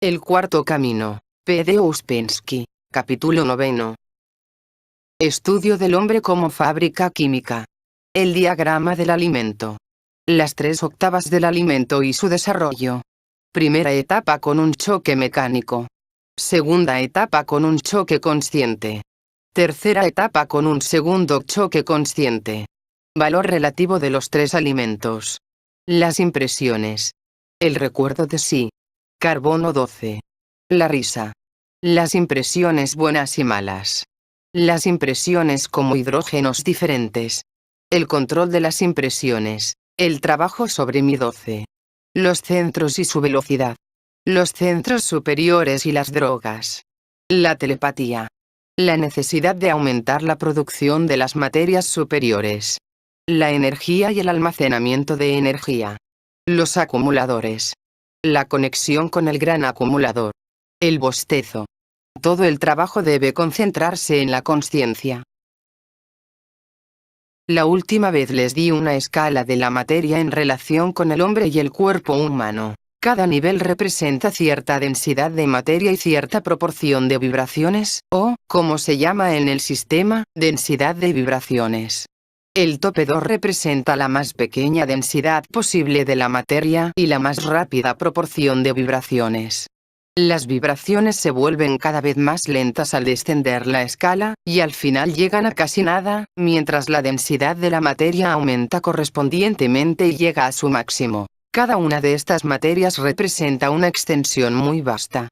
El cuarto camino. P. de Ouspensky. Capítulo 9. Estudio del hombre como fábrica química. El diagrama del alimento. Las 3/8 del alimento y su desarrollo. Primera etapa con un choque mecánico. Segunda etapa con un choque consciente. Tercera etapa con un segundo choque consciente. Valor relativo de los 3 alimentos. Las impresiones. El recuerdo de sí. Carbono 12. La risa. Las impresiones buenas y malas. Las impresiones como hidrógenos diferentes. El control de las impresiones. El trabajo sobre mi 12. Los centros y su velocidad. Los centros superiores y las drogas. La telepatía. La necesidad de aumentar la producción de las materias superiores. La energía y el almacenamiento de energía. Los acumuladores. La conexión con el gran acumulador. El bostezo. Todo el trabajo debe concentrarse en la consciencia. La última vez les di una escala de la materia en relación con el hombre y el cuerpo humano. Cada nivel representa cierta densidad de materia y cierta proporción de vibraciones, o, como se llama en el sistema, densidad de vibraciones. El tope 2 representa la más pequeña densidad posible de la materia y la más rápida proporción de vibraciones. Las vibraciones se vuelven cada vez más lentas al descender la escala, y al final llegan a casi nada, mientras la densidad de la materia aumenta correspondientemente y llega a su máximo. Cada una de estas materias representa una extensión muy vasta.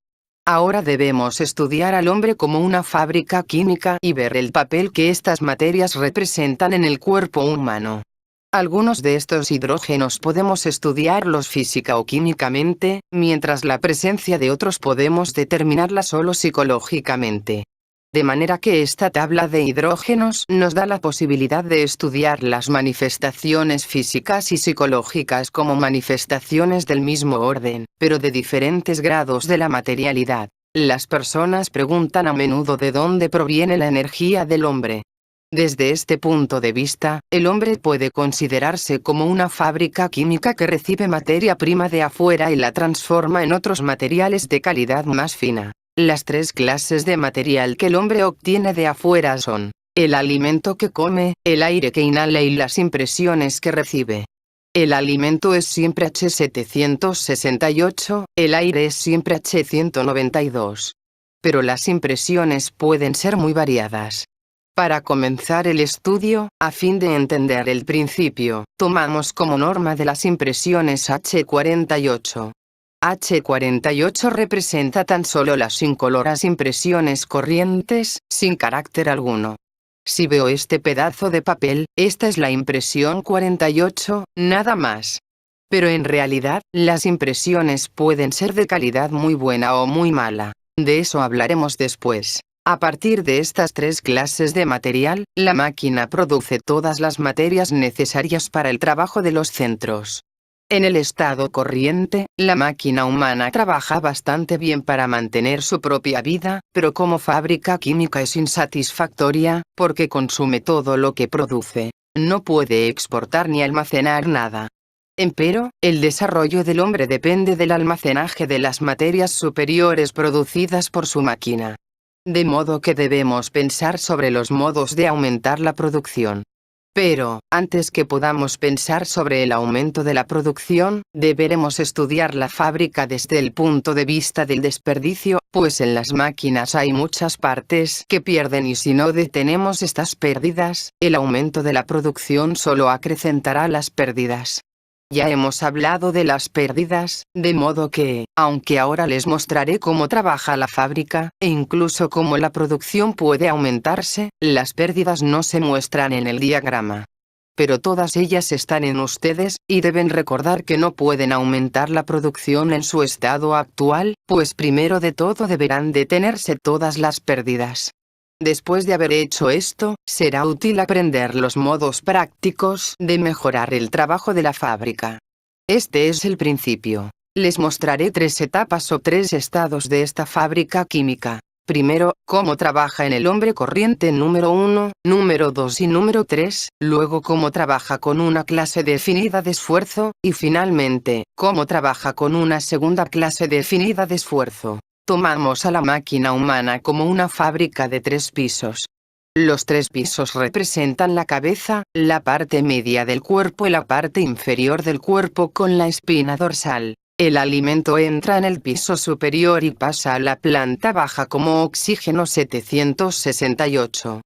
Ahora debemos estudiar al hombre como una fábrica química y ver el papel que estas materias representan en el cuerpo humano. Algunos de estos hidrógenos podemos estudiarlos física o químicamente, mientras la presencia de otros podemos determinarla solo psicológicamente. De manera que esta tabla de hidrógenos nos da la posibilidad de estudiar las manifestaciones físicas y psicológicas como manifestaciones del mismo orden, pero de diferentes grados de la materialidad. Las personas preguntan a menudo de dónde proviene la energía del hombre. Desde este punto de vista, el hombre puede considerarse como una fábrica química que recibe materia prima de afuera y la transforma en otros materiales de calidad más fina. Las 3 clases de material que el hombre obtiene de afuera son: el alimento que come, el aire que inhala y las impresiones que recibe. El alimento es siempre H768, el aire es siempre H192. Pero las impresiones pueden ser muy variadas. Para comenzar el estudio, a fin de entender el principio, tomamos como norma de las impresiones H48. H48 representa tan solo las incoloras impresiones corrientes, sin carácter alguno. Si veo este pedazo de papel, esta es la impresión 48, nada más. Pero en realidad, las impresiones pueden ser de calidad muy buena o muy mala. De eso hablaremos después. A partir de estas 3 clases de material, la máquina produce todas las materias necesarias para el trabajo de los centros. En el estado corriente, la máquina humana trabaja bastante bien para mantener su propia vida, pero como fábrica química es insatisfactoria, porque consume todo lo que produce. No puede exportar ni almacenar nada. Empero, el desarrollo del hombre depende del almacenaje de las materias superiores producidas por su máquina. De modo que debemos pensar sobre los modos de aumentar la producción. Pero, antes que podamos pensar sobre el aumento de la producción, deberemos estudiar la fábrica desde el punto de vista del desperdicio, pues en las máquinas hay muchas partes que pierden y si no detenemos estas pérdidas, el aumento de la producción solo acrecentará las pérdidas. Ya hemos hablado de las pérdidas, de modo que, aunque ahora les mostraré cómo trabaja la fábrica, e incluso cómo la producción puede aumentarse, las pérdidas no se muestran en el diagrama. Pero todas ellas están en ustedes, y deben recordar que no pueden aumentar la producción en su estado actual, pues primero de todo deberán detenerse todas las pérdidas. Después de haber hecho esto, será útil aprender los modos prácticos de mejorar el trabajo de la fábrica. Este es el principio. Les mostraré 3 etapas o 3 estados de esta fábrica química. Primero, cómo trabaja en el hombre corriente número 1, número 2 y número 3, luego cómo trabaja con una clase definida de esfuerzo, y finalmente, cómo trabaja con una segunda clase definida de esfuerzo. Tomamos a la máquina humana como una fábrica de 3 pisos. Los 3 pisos representan la cabeza, la parte media del cuerpo y la parte inferior del cuerpo con la espina dorsal. El alimento entra en el piso superior y pasa a la planta baja como oxígeno 768.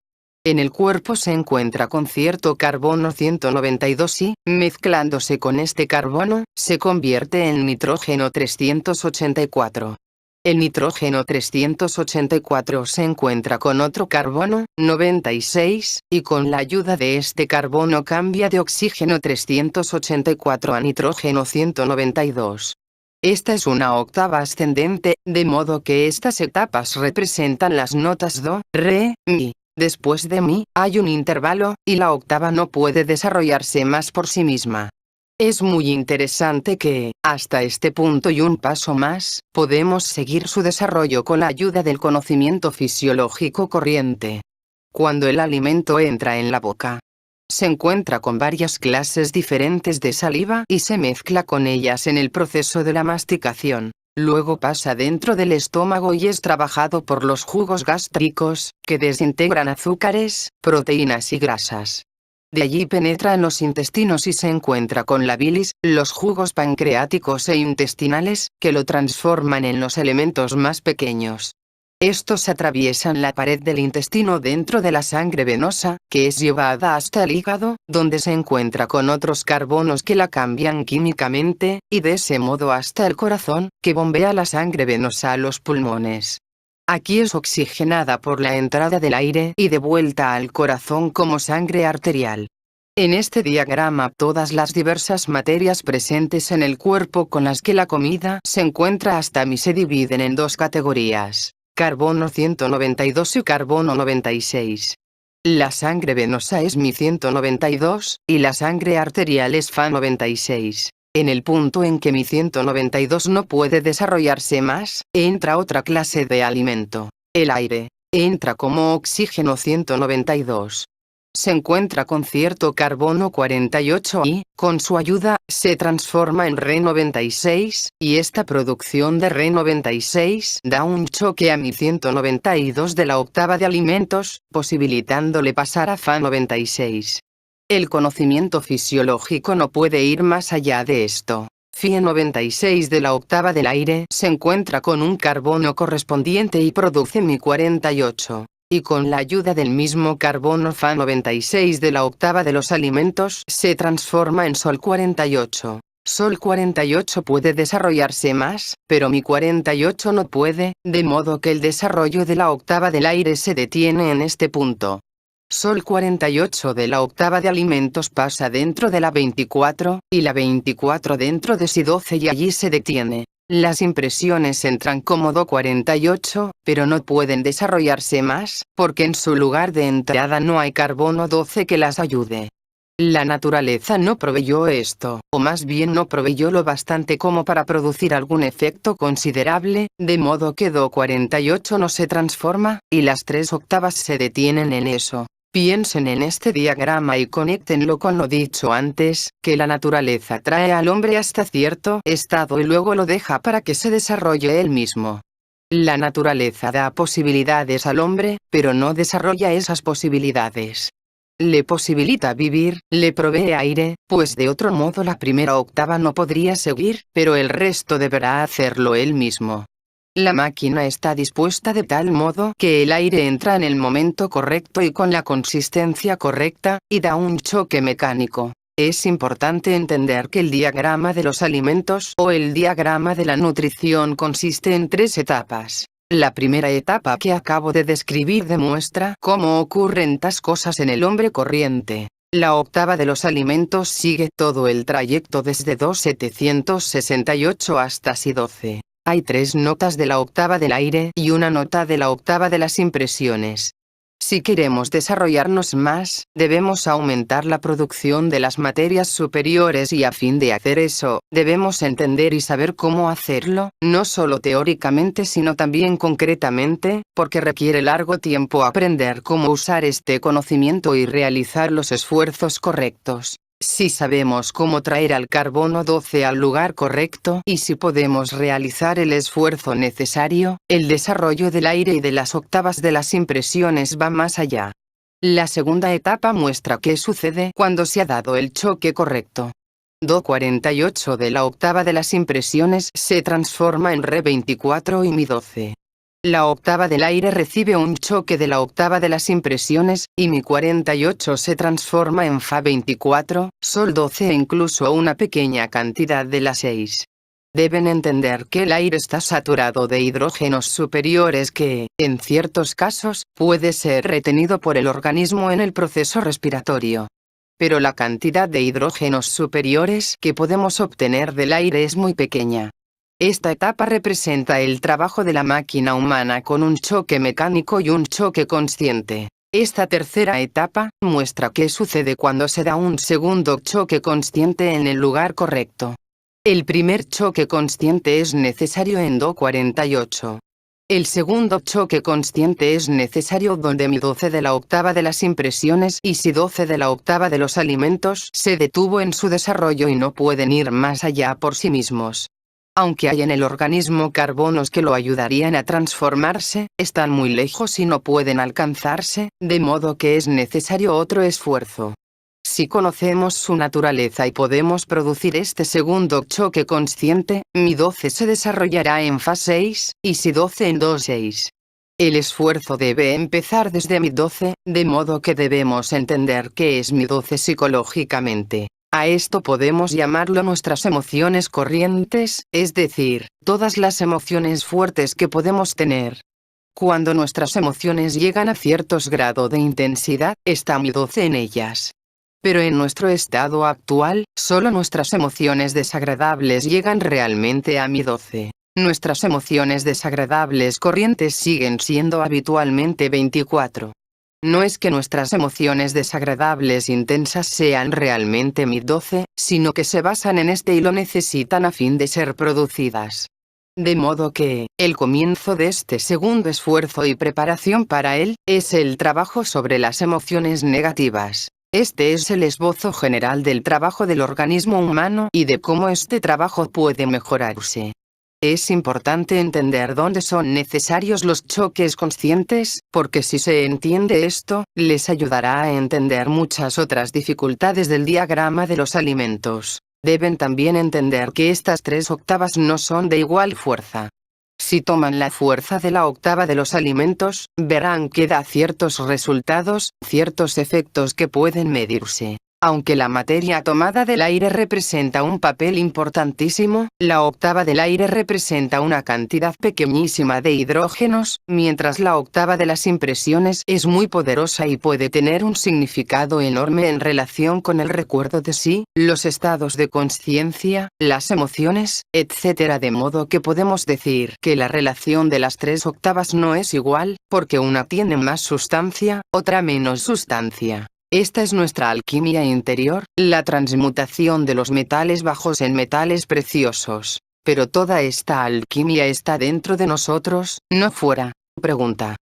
En el cuerpo se encuentra con cierto carbono 192 y, mezclándose con este carbono, se convierte en nitrógeno 384. El nitrógeno 384 se encuentra con otro carbono, 96, y con la ayuda de este carbono cambia de oxígeno 384 a nitrógeno 192. Esta es una octava ascendente, de modo que estas etapas representan las notas do, re, mi. Después de mi, hay un intervalo, y la octava no puede desarrollarse más por sí misma. Es muy interesante que, hasta este punto y un paso más, podemos seguir su desarrollo con la ayuda del conocimiento fisiológico corriente. Cuando el alimento entra en la boca, se encuentra con varias clases diferentes de saliva y se mezcla con ellas en el proceso de la masticación. Luego pasa dentro del estómago y es trabajado por los jugos gástricos, que desintegran azúcares, proteínas y grasas. De allí penetra en los intestinos y se encuentra con la bilis, los jugos pancreáticos e intestinales, que lo transforman en los elementos más pequeños. Estos atraviesan la pared del intestino dentro de la sangre venosa, que es llevada hasta el hígado, donde se encuentra con otros carbonos que la cambian químicamente, y de ese modo hasta el corazón, que bombea la sangre venosa a los pulmones. Aquí es oxigenada por la entrada del aire y de vuelta al corazón como sangre arterial. En este diagrama todas las diversas materias presentes en el cuerpo con las que la comida se encuentra hasta mí se dividen en 2 categorías, carbono 192 y carbono 96. La sangre venosa es Mi 192, y la sangre arterial es Fa 96. En el punto en que Mi 192 no puede desarrollarse más, entra otra clase de alimento, el aire. Entra como oxígeno 192. Se encuentra con cierto carbono 48 y, con su ayuda, se transforma en Re 96, y esta producción de Re 96 da un choque a Mi 192 de la octava de alimentos, posibilitándole pasar a Fa 96. El conocimiento fisiológico no puede ir más allá de esto. Fe 96 de la octava del aire se encuentra con un carbono correspondiente y produce Mi 48. Y con la ayuda del mismo carbono Fa 96 de la octava de los alimentos se transforma en Sol 48. Sol 48 puede desarrollarse más, pero Mi 48 no puede, de modo que el desarrollo de la octava del aire se detiene en este punto. Sol 48 de la octava de alimentos pasa dentro de la 24, y la 24 dentro de Si 12 y allí se detiene. Las impresiones entran como Do 48, pero no pueden desarrollarse más, porque en su lugar de entrada no hay carbono 12 que las ayude. La naturaleza no proveyó esto, o más bien no proveyó lo bastante como para producir algún efecto considerable, de modo que Do 48 no se transforma, y las 3 octavas se detienen en eso. Piensen en este diagrama y conéctenlo con lo dicho antes, que la naturaleza trae al hombre hasta cierto estado y luego lo deja para que se desarrolle él mismo. La naturaleza da posibilidades al hombre, pero no desarrolla esas posibilidades. Le posibilita vivir, le provee aire, pues de otro modo la primera octava no podría seguir, pero el resto deberá hacerlo él mismo. La máquina está dispuesta de tal modo que el aire entra en el momento correcto y con la consistencia correcta, y da un choque mecánico. Es importante entender que el diagrama de los alimentos o el diagrama de la nutrición consiste en 3 etapas. La primera etapa que acabo de describir demuestra cómo ocurren tas cosas en el hombre corriente. La octava de los alimentos sigue todo el trayecto desde Do 768 hasta Si 12. Hay 3 notas de la octava del aire y una nota de la octava de las impresiones. Si queremos desarrollarnos más, debemos aumentar la producción de las materias superiores y a fin de hacer eso, debemos entender y saber cómo hacerlo, no solo teóricamente sino también concretamente, porque requiere largo tiempo aprender cómo usar este conocimiento y realizar los esfuerzos correctos. Si sabemos cómo traer al carbono 12 al lugar correcto y si podemos realizar el esfuerzo necesario, el desarrollo del aire y de las octavas de las impresiones va más allá. La segunda etapa muestra qué sucede cuando se ha dado el choque correcto. Do 48 de la octava de las impresiones se transforma en Re 24 y Mi 12. La octava del aire recibe un choque de la octava de las impresiones, y Mi 48 se transforma en Fa 24, Sol 12 e incluso una pequeña cantidad de la 6. Deben entender que el aire está saturado de hidrógenos superiores que, en ciertos casos, puede ser retenido por el organismo en el proceso respiratorio. Pero la cantidad de hidrógenos superiores que podemos obtener del aire es muy pequeña. Esta etapa representa el trabajo de la máquina humana con un choque mecánico y un choque consciente. Esta tercera etapa muestra qué sucede cuando se da un segundo choque consciente en el lugar correcto. El primer choque consciente es necesario en Do 48. El segundo choque consciente es necesario donde Mi 12 de la octava de las impresiones y Si 12 de la octava de los alimentos se detuvo en su desarrollo y no pueden ir más allá por sí mismos. Aunque hay en el organismo carbonos que lo ayudarían a transformarse, están muy lejos y no pueden alcanzarse, de modo que es necesario otro esfuerzo. Si conocemos su naturaleza y podemos producir este segundo choque consciente, Mi 12 se desarrollará en Fa 6, y Si 12 en Do 6. El esfuerzo debe empezar desde Mi 12, de modo que debemos entender qué es Mi 12 psicológicamente. A esto podemos llamarlo nuestras emociones corrientes, es decir, todas las emociones fuertes que podemos tener. Cuando nuestras emociones llegan a ciertos grados de intensidad, está Mi 12 en ellas. Pero en nuestro estado actual, solo nuestras emociones desagradables llegan realmente a Mi 12. Nuestras emociones desagradables corrientes siguen siendo habitualmente 24. No es que nuestras emociones desagradables intensas sean realmente Mi 12, sino que se basan en este y lo necesitan a fin de ser producidas. De modo que, el comienzo de este segundo esfuerzo y preparación para él, es el trabajo sobre las emociones negativas. Este es el esbozo general del trabajo del organismo humano y de cómo este trabajo puede mejorarse. Es importante entender dónde son necesarios los choques conscientes, porque si se entiende esto, les ayudará a entender muchas otras dificultades del diagrama de los alimentos. Deben también entender que estas tres octavas no son de igual fuerza. Si toman la fuerza de la octava de los alimentos, verán que da ciertos resultados, ciertos efectos que pueden medirse. Aunque la materia tomada del aire representa un papel importantísimo, la octava del aire representa una cantidad pequeñísima de hidrógenos, mientras la octava de las impresiones es muy poderosa y puede tener un significado enorme en relación con el recuerdo de sí, los estados de conciencia, las emociones, etc. De modo que podemos decir que la relación de las tres octavas no es igual, porque una tiene más sustancia, otra menos sustancia. Esta es nuestra alquimia interior, la transmutación de los metales bajos en metales preciosos. Pero toda esta alquimia está dentro de nosotros, no fuera. Pregunta.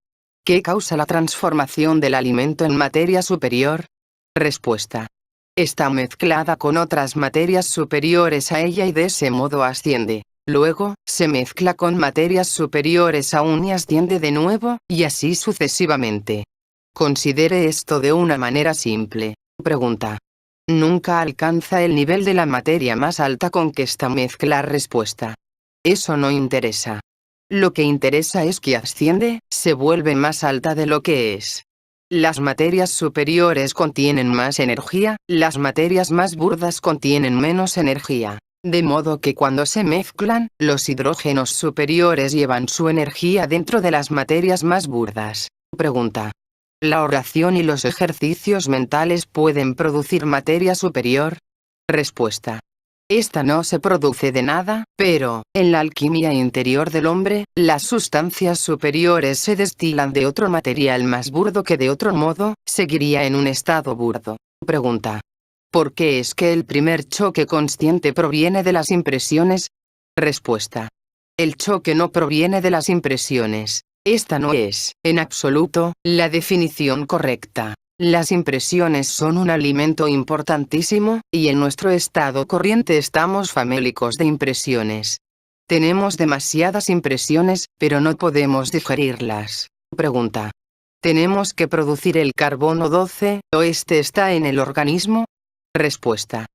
¿Qué causa la transformación del alimento en materia superior? Respuesta. Está mezclada con otras materias superiores a ella y de ese modo asciende. Luego, se mezcla con materias superiores aún y asciende de nuevo, y así sucesivamente. Considere esto de una manera simple. Pregunta. Nunca alcanza el nivel de la materia más alta con que esta mezcla. Respuesta. Eso no interesa. Lo que interesa es que asciende, se vuelve más alta de lo que es. Las materias superiores contienen más energía, las materias más burdas contienen menos energía. De modo que cuando se mezclan, los hidrógenos superiores llevan su energía dentro de las materias más burdas. Pregunta. ¿La oración y los ejercicios mentales pueden producir materia superior? Respuesta. Esta no se produce de nada, pero, en la alquimia interior del hombre, las sustancias superiores se destilan de otro material más burdo que de otro modo, seguiría en un estado burdo. Pregunta. ¿Por qué es que el primer choque consciente proviene de las impresiones? Respuesta. El choque no proviene de las impresiones. Esta no es, en absoluto, la definición correcta. Las impresiones son un alimento importantísimo, y en nuestro estado corriente estamos famélicos de impresiones. Tenemos demasiadas impresiones, pero no podemos digerirlas. Pregunta. ¿Tenemos que producir el carbono 12, o este está en el organismo? Respuesta.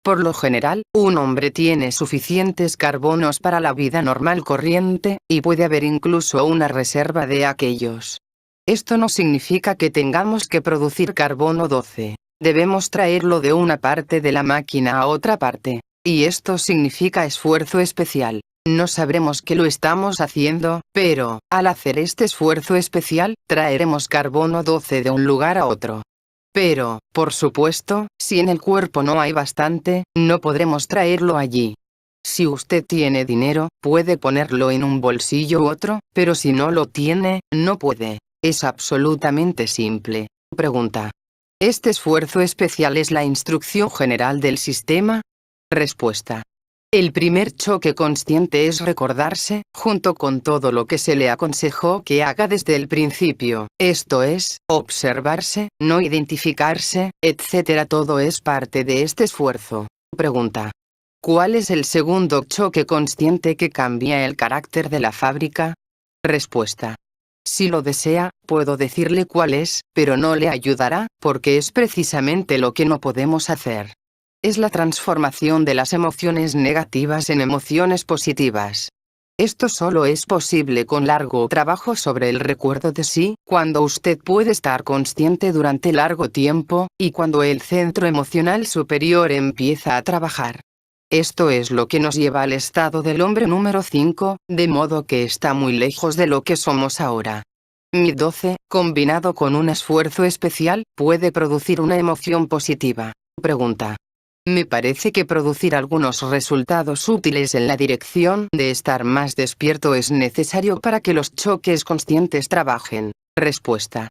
Por lo general, un hombre tiene suficientes carbonos para la vida normal corriente, y puede haber incluso una reserva de aquellos. Esto no significa que tengamos que producir carbono 12. Debemos traerlo de una parte de la máquina a otra parte. Y esto significa esfuerzo especial. No sabremos que lo estamos haciendo, pero, al hacer este esfuerzo especial, traeremos carbono 12 de un lugar a otro. Pero, por supuesto, si en el cuerpo no hay bastante, no podremos traerlo allí. Si usted tiene dinero, puede ponerlo en un bolsillo u otro, pero si no lo tiene, no puede. Es absolutamente simple. Pregunta. ¿Este esfuerzo especial es la instrucción general del sistema? Respuesta. El primer choque consciente es recordarse, junto con todo lo que se le aconsejó que haga desde el principio, esto es, observarse, no identificarse, etc. Todo es parte de este esfuerzo. Pregunta. ¿Cuál es el segundo choque consciente que cambia el carácter de la fábrica? Respuesta. Si lo desea, puedo decirle cuál es, pero no le ayudará, porque es precisamente lo que no podemos hacer. Es la transformación de las emociones negativas en emociones positivas. Esto solo es posible con largo trabajo sobre el recuerdo de sí, cuando usted puede estar consciente durante largo tiempo, y cuando el centro emocional superior empieza a trabajar. Esto es lo que nos lleva al estado del hombre número 5, de modo que está muy lejos de lo que somos ahora. Mi 12, combinado con un esfuerzo especial, puede producir una emoción positiva. Pregunta. Me parece que producir algunos resultados útiles en la dirección de estar más despierto es necesario para que los choques conscientes trabajen. Respuesta.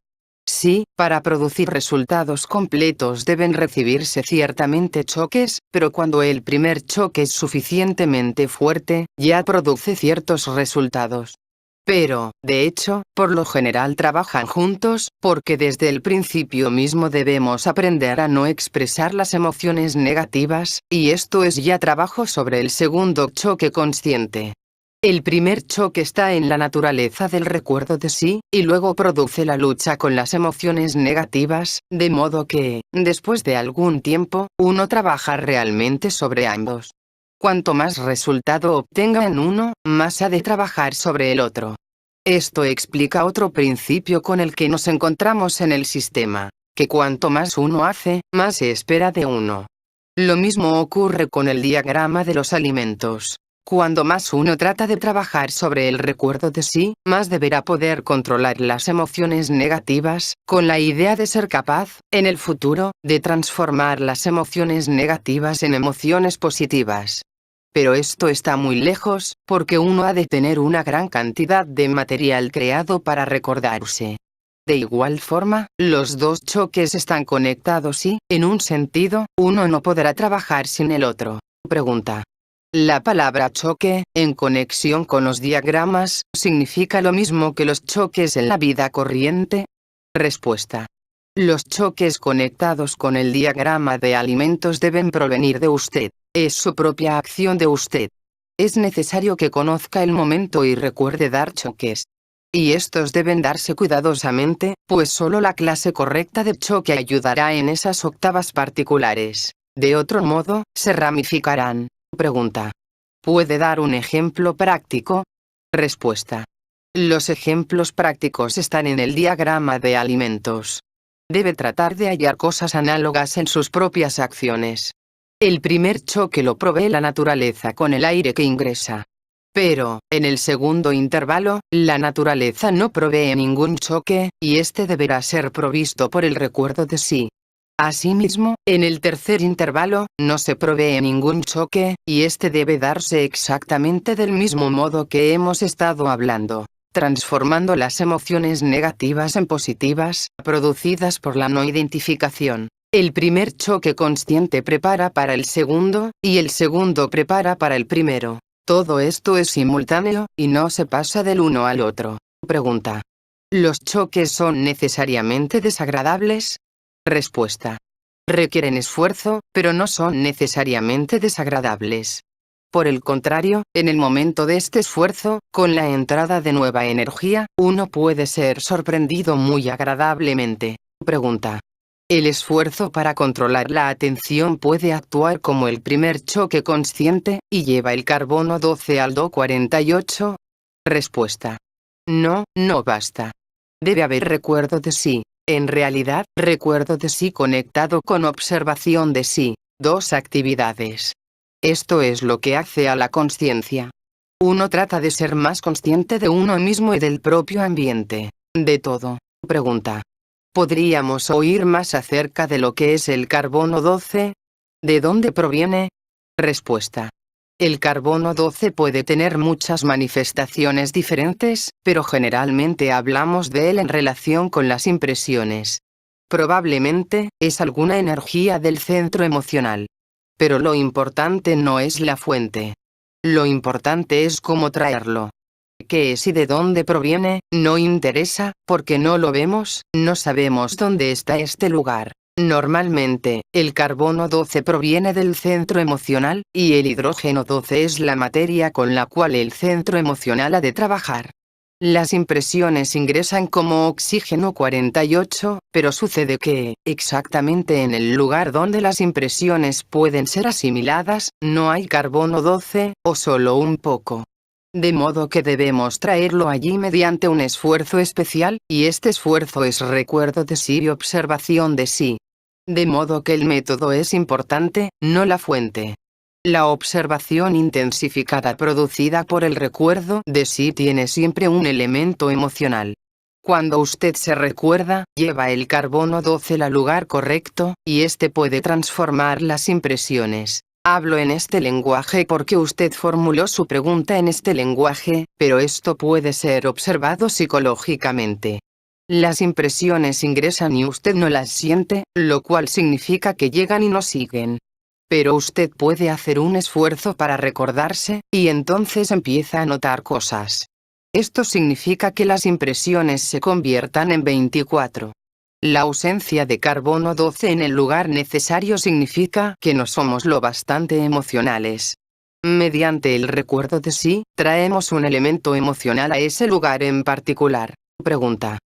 Sí, para producir resultados completos deben recibirse ciertamente choques, pero cuando el primer choque es suficientemente fuerte, ya produce ciertos resultados. Pero, de hecho, por lo general trabajan juntos, porque desde el principio mismo debemos aprender a no expresar las emociones negativas, y esto es ya trabajo sobre el segundo choque consciente. El primer choque está en la naturaleza del recuerdo de sí, y luego produce la lucha con las emociones negativas, de modo que, después de algún tiempo, uno trabaja realmente sobre ambos. Cuanto más resultado obtenga en uno, más ha de trabajar sobre el otro. Esto explica otro principio con el que nos encontramos en el sistema, que cuanto más uno hace, más se espera de uno. Lo mismo ocurre con el diagrama de los alimentos. Cuando más uno trata de trabajar sobre el recuerdo de sí, más deberá poder controlar las emociones negativas, con la idea de ser capaz, en el futuro, de transformar las emociones negativas en emociones positivas. Pero esto está muy lejos, porque uno ha de tener una gran cantidad de material creado para recordarse. De igual forma, los dos choques están conectados y, en un sentido, uno no podrá trabajar sin el otro. Pregunta. La palabra choque, en conexión con los diagramas, ¿significa lo mismo que los choques en la vida corriente? Respuesta. Los choques conectados con el diagrama de alimentos deben provenir de usted. Es su propia acción de usted. Es necesario que conozca el momento y recuerde dar choques. Y estos deben darse cuidadosamente, pues solo la clase correcta de choque ayudará en esas octavas particulares. De otro modo, se ramificarán. Pregunta. ¿Puede dar un ejemplo práctico? Respuesta. Los ejemplos prácticos están en el diagrama de alimentos. Debe tratar de hallar cosas análogas en sus propias acciones. El primer choque lo provee la naturaleza con el aire que ingresa. Pero, en el segundo intervalo, la naturaleza no provee ningún choque, y este deberá ser provisto por el recuerdo de sí. Asimismo, en el tercer intervalo, no se provee ningún choque, y este debe darse exactamente del mismo modo que hemos estado hablando, transformando las emociones negativas en positivas, producidas por la no identificación. El primer choque consciente prepara para el segundo, y el segundo prepara para el primero. Todo esto es simultáneo, y no se pasa del uno al otro. Pregunta. ¿Los choques son necesariamente desagradables? Respuesta. Requieren esfuerzo, pero no son necesariamente desagradables. Por el contrario, en el momento de este esfuerzo, con la entrada de nueva energía, uno puede ser sorprendido muy agradablemente. Pregunta. ¿El esfuerzo para controlar la atención puede actuar como el primer choque consciente, y lleva el carbono 12 al Do 48? Respuesta. No, no basta. Debe haber recuerdo de sí. En realidad, recuerdo de sí conectado con observación de sí, dos actividades. Esto es lo que hace a la conciencia. Uno trata de ser más consciente de uno mismo y del propio ambiente. De todo. Pregunta. ¿Podríamos oír más acerca de lo que es el carbono 12? ¿De dónde proviene? Respuesta. El carbono 12 puede tener muchas manifestaciones diferentes, pero generalmente hablamos de él en relación con las impresiones. Probablemente, es alguna energía del centro emocional. Pero lo importante no es la fuente. Lo importante es cómo traerlo. ¿Qué es y de dónde proviene? No interesa, porque no lo vemos, no sabemos dónde está este lugar. Normalmente, el carbono 12 proviene del centro emocional, y el hidrógeno 12 es la materia con la cual el centro emocional ha de trabajar. Las impresiones ingresan como oxígeno 48, pero sucede que, exactamente en el lugar donde las impresiones pueden ser asimiladas, no hay carbono 12, o solo un poco. De modo que debemos traerlo allí mediante un esfuerzo especial, y este esfuerzo es recuerdo de sí y observación de sí. De modo que el método es importante, no la fuente. La observación intensificada producida por el recuerdo de sí tiene siempre un elemento emocional. Cuando usted se recuerda, lleva el carbono 12 al lugar correcto, y este puede transformar las impresiones. Hablo en este lenguaje porque usted formuló su pregunta en este lenguaje, pero esto puede ser observado psicológicamente. Las impresiones ingresan y usted no las siente, lo cual significa que llegan y no siguen. Pero usted puede hacer un esfuerzo para recordarse, y entonces empieza a notar cosas. Esto significa que las impresiones se conviertan en 24. La ausencia de carbono 12 en el lugar necesario significa que no somos lo bastante emocionales. Mediante el recuerdo de sí, traemos un elemento emocional a ese lugar en particular. Pregunta.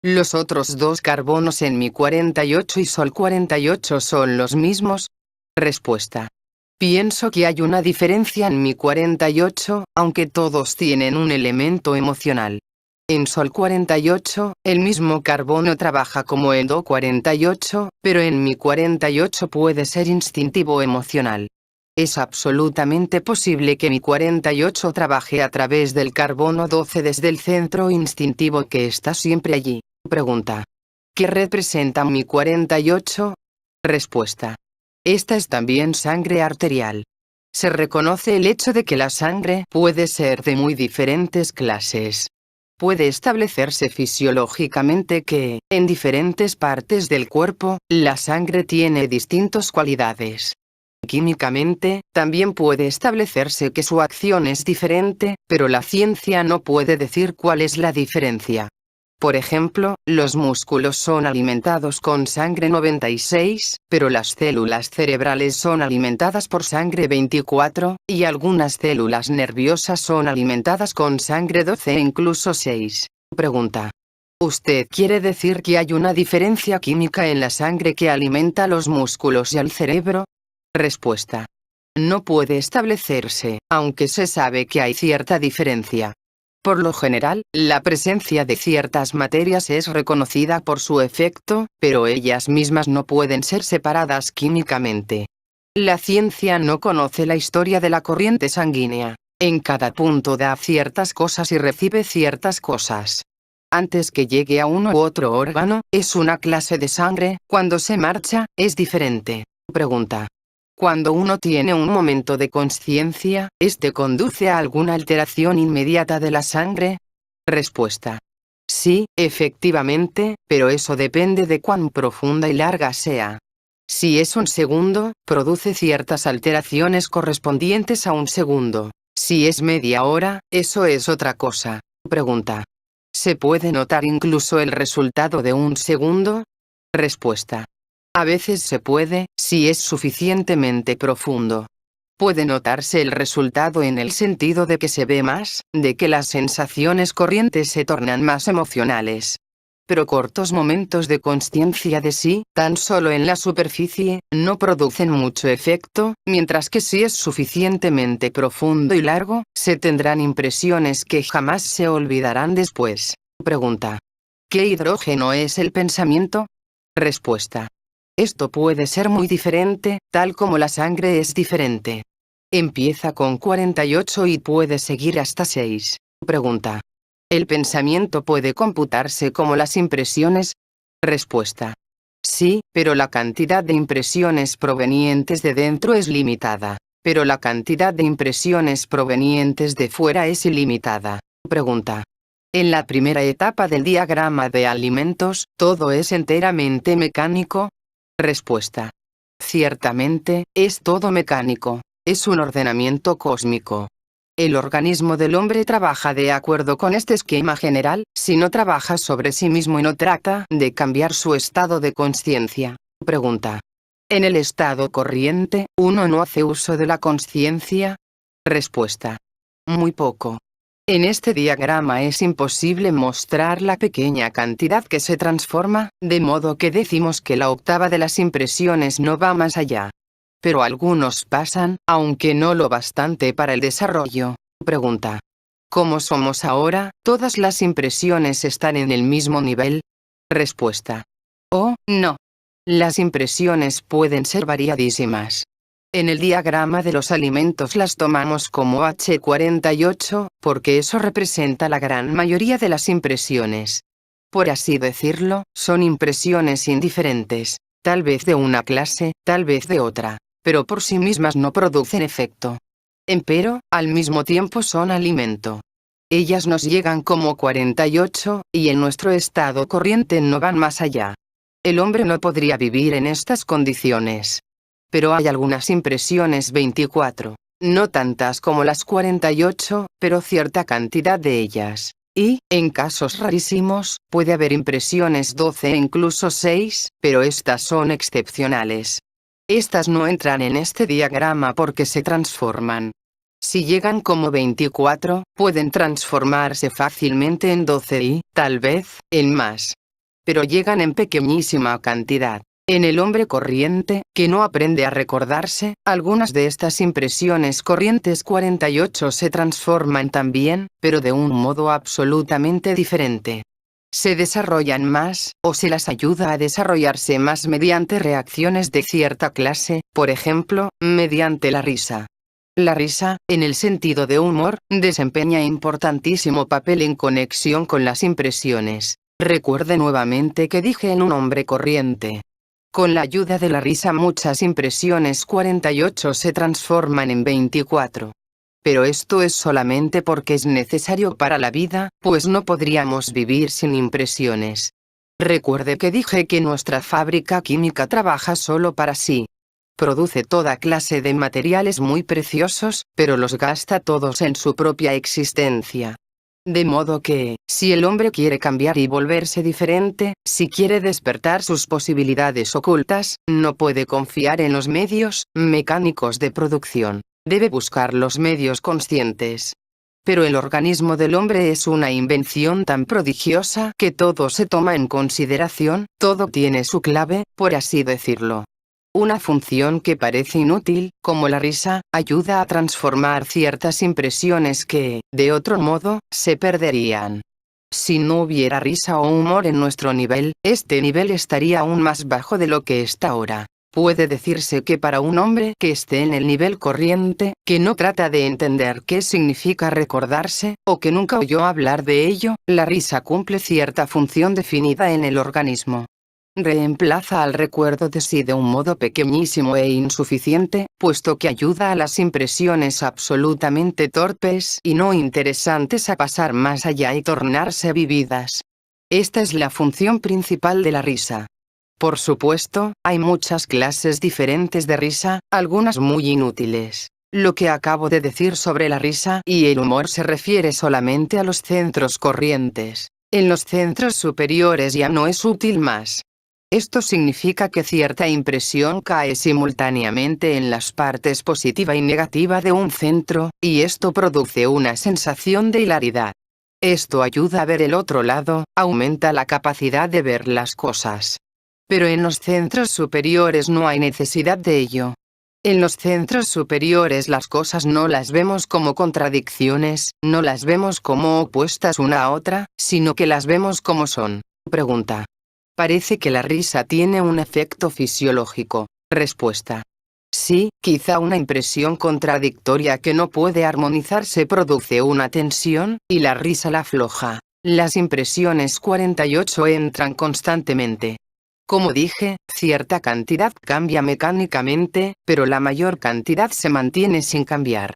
¿Los otros dos carbonos en mi 48 y Sol 48 son los mismos? Respuesta. Pienso que hay una diferencia en mi 48, aunque todos tienen un elemento emocional. En Sol 48, el mismo carbono trabaja como el Do 48, pero en mi 48 puede ser instintivo emocional. Es absolutamente posible que mi 48 trabaje a través del carbono 12 desde el centro instintivo que está siempre allí. Pregunta. ¿Qué representa mi 48? Respuesta. Esta es también sangre arterial. Se reconoce el hecho de que la sangre puede ser de muy diferentes clases. Puede establecerse fisiológicamente que, en diferentes partes del cuerpo, la sangre tiene distintas cualidades. Químicamente, también puede establecerse que su acción es diferente, pero la ciencia no puede decir cuál es la diferencia. Por ejemplo, los músculos son alimentados con sangre 96, pero las células cerebrales son alimentadas por sangre 24, y algunas células nerviosas son alimentadas con sangre 12 e incluso 6. Pregunta. ¿Usted quiere decir que hay una diferencia química en la sangre que alimenta los músculos y al cerebro? Respuesta. No puede establecerse, aunque se sabe que hay cierta diferencia. Por lo general, la presencia de ciertas materias es reconocida por su efecto, pero ellas mismas no pueden ser separadas químicamente. La ciencia no conoce la historia de la corriente sanguínea. En cada punto da ciertas cosas y recibe ciertas cosas. antes que llegue a uno u otro órgano, es una clase de sangre, cuando se marcha, es diferente. Pregunta. Cuando uno tiene un momento de consciencia, ¿este conduce a alguna alteración inmediata de la sangre? Respuesta. Sí, efectivamente, pero eso depende de cuán profunda y larga sea. Si es un segundo, produce ciertas alteraciones correspondientes a un segundo. Si es media hora, eso es otra cosa. Pregunta. ¿Se puede notar incluso el resultado de un segundo? Respuesta. A veces se puede, si es suficientemente profundo. Puede notarse el resultado en el sentido de que se ve más, de que las sensaciones corrientes se tornan más emocionales. Pero cortos momentos de consciencia de sí, tan solo en la superficie, no producen mucho efecto, mientras que si es suficientemente profundo y largo, se tendrán impresiones que jamás se olvidarán después. Pregunta. ¿Qué hidrógeno es el pensamiento? Respuesta. Esto puede ser muy diferente, tal como la sangre es diferente. Empieza con 48 y puede seguir hasta 6. Pregunta. ¿El pensamiento puede computarse como las impresiones? Respuesta. Sí, pero la cantidad de impresiones provenientes de dentro es limitada. Pero la cantidad de impresiones provenientes de fuera es ilimitada. Pregunta. En la primera etapa del diagrama de alimentos, ¿todo es enteramente mecánico? Respuesta. Ciertamente, es todo mecánico. Es un ordenamiento cósmico. El organismo del hombre trabaja de acuerdo con este esquema general, si no trabaja sobre sí mismo y no trata de cambiar su estado de conciencia. Pregunta. ¿En el estado corriente, uno no hace uso de la conciencia? Respuesta. Muy poco. En este diagrama es imposible mostrar la pequeña cantidad que se transforma, de modo que decimos que la octava de las impresiones no va más allá. Pero algunos pasan, aunque no lo bastante para el desarrollo. Pregunta. ¿Cómo somos ahora? ¿Todas las impresiones están en el mismo nivel? Respuesta. Oh, no. Las impresiones pueden ser variadísimas. En el diagrama de los alimentos las tomamos como H48, porque eso representa la gran mayoría de las impresiones. Por así decirlo, son impresiones indiferentes, tal vez de una clase, tal vez de otra, pero por sí mismas no producen efecto. Empero, al mismo tiempo son alimento. Ellas nos llegan como 48, y en nuestro estado corriente no van más allá. El hombre no podría vivir en estas condiciones. Pero hay algunas impresiones 24, no tantas como las 48, pero cierta cantidad de ellas. Y, en casos rarísimos, puede haber impresiones 12 e incluso 6, pero estas son excepcionales. Estas no entran en este diagrama porque se transforman. Si llegan como 24, pueden transformarse fácilmente en 12 y, tal vez, en más. Pero llegan en pequeñísima cantidad. En el hombre corriente, que no aprende a recordarse, algunas de estas impresiones corrientes 48 se transforman también, pero de un modo absolutamente diferente. Se desarrollan más, o se las ayuda a desarrollarse más mediante reacciones de cierta clase, por ejemplo, mediante la risa. La risa, en el sentido de humor, desempeña importantísimo papel en conexión con las impresiones. Recuerde nuevamente que dije en un hombre corriente. Con la ayuda de la risa muchas impresiones 48 se transforman en 24. Pero esto es solamente porque es necesario para la vida, pues no podríamos vivir sin impresiones. Recuerde que dije que nuestra fábrica química trabaja solo para sí. Produce toda clase de materiales muy preciosos, pero los gasta todos en su propia existencia. De modo que, si el hombre quiere cambiar y volverse diferente, si quiere despertar sus posibilidades ocultas, no puede confiar en los medios mecánicos de producción. Debe buscar los medios conscientes. Pero el organismo del hombre es una invención tan prodigiosa que todo se toma en consideración, todo tiene su clave, por así decirlo. Una función que parece inútil, como la risa, ayuda a transformar ciertas impresiones que, de otro modo, se perderían. Si no hubiera risa o humor en nuestro nivel, este nivel estaría aún más bajo de lo que está ahora. Puede decirse que para un hombre que esté en el nivel corriente, que no trata de entender qué significa recordarse, o que nunca oyó hablar de ello, la risa cumple cierta función definida en el organismo. Reemplaza al recuerdo de sí de un modo pequeñísimo e insuficiente, puesto que ayuda a las impresiones absolutamente torpes y no interesantes a pasar más allá y tornarse vividas. Esta es la función principal de la risa. Por supuesto, hay muchas clases diferentes de risa, algunas muy inútiles. Lo que acabo de decir sobre la risa y el humor se refiere solamente a los centros corrientes. En los centros superiores ya no es útil más. Esto significa que cierta impresión cae simultáneamente en las partes positiva y negativa de un centro, y esto produce una sensación de hilaridad. Esto ayuda a ver el otro lado, aumenta la capacidad de ver las cosas. Pero en los centros superiores no hay necesidad de ello. En los centros superiores las cosas no las vemos como contradicciones, no las vemos como opuestas una a otra, sino que las vemos como son. Pregunta. Parece que la risa tiene un efecto fisiológico. Respuesta. Sí, quizá una impresión contradictoria que no puede armonizarse produce una tensión, y la risa la afloja. Las impresiones 48 entran constantemente. Como dije, cierta cantidad cambia mecánicamente, pero la mayor cantidad se mantiene sin cambiar.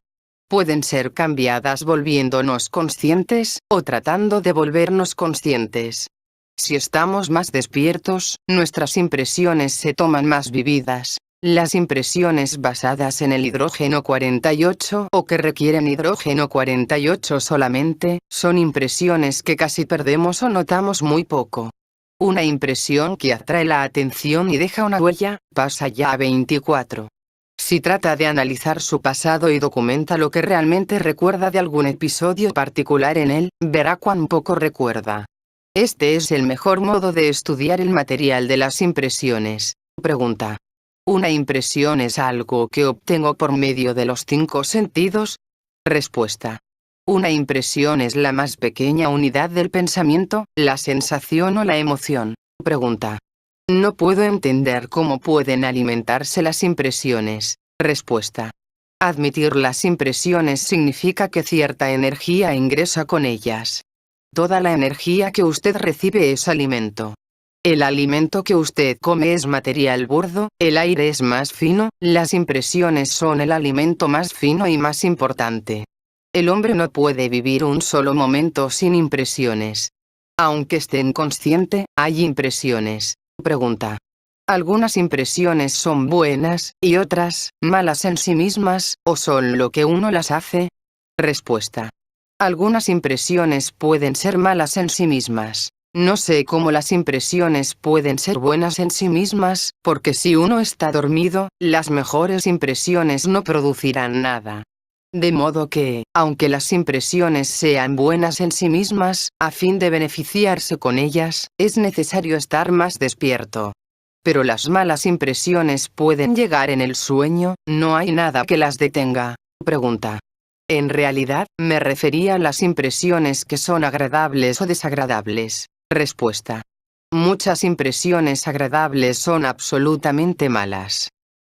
Pueden ser cambiadas volviéndonos conscientes, o tratando de volvernos conscientes. Si estamos más despiertos, nuestras impresiones se toman más vividas. Las impresiones basadas en el hidrógeno 48 o que requieren hidrógeno 48 solamente, son impresiones que casi perdemos o notamos muy poco. Una impresión que atrae la atención y deja una huella, pasa ya a 24. Si trata de analizar su pasado y documenta lo que realmente recuerda de algún episodio particular en él, verá cuán poco recuerda. Este es el mejor modo de estudiar el material de las impresiones. Pregunta. ¿Una impresión es algo que obtengo por medio de los 5 sentidos? Respuesta. Una impresión es la más pequeña unidad del pensamiento, la sensación o la emoción. Pregunta. No puedo entender cómo pueden alimentarse las impresiones. Respuesta. Admitir las impresiones significa que cierta energía ingresa con ellas. Toda la energía que usted recibe es alimento. El alimento que usted come es material burdo, el aire es más fino, las impresiones son el alimento más fino y más importante. El hombre no puede vivir un solo momento sin impresiones. Aunque esté inconsciente, hay impresiones. Pregunta. Algunas impresiones son buenas, y otras, malas en sí mismas, o son lo que uno las hace. Respuesta. Algunas impresiones pueden ser malas en sí mismas. No sé cómo las impresiones pueden ser buenas en sí mismas, porque si uno está dormido, las mejores impresiones no producirán nada. De modo que, aunque las impresiones sean buenas en sí mismas, a fin de beneficiarse con ellas, es necesario estar más despierto. Pero las malas impresiones pueden llegar en el sueño, no hay nada que las detenga. Pregunta. En realidad, me refería a las impresiones que son agradables o desagradables. Respuesta. Muchas impresiones agradables son absolutamente malas.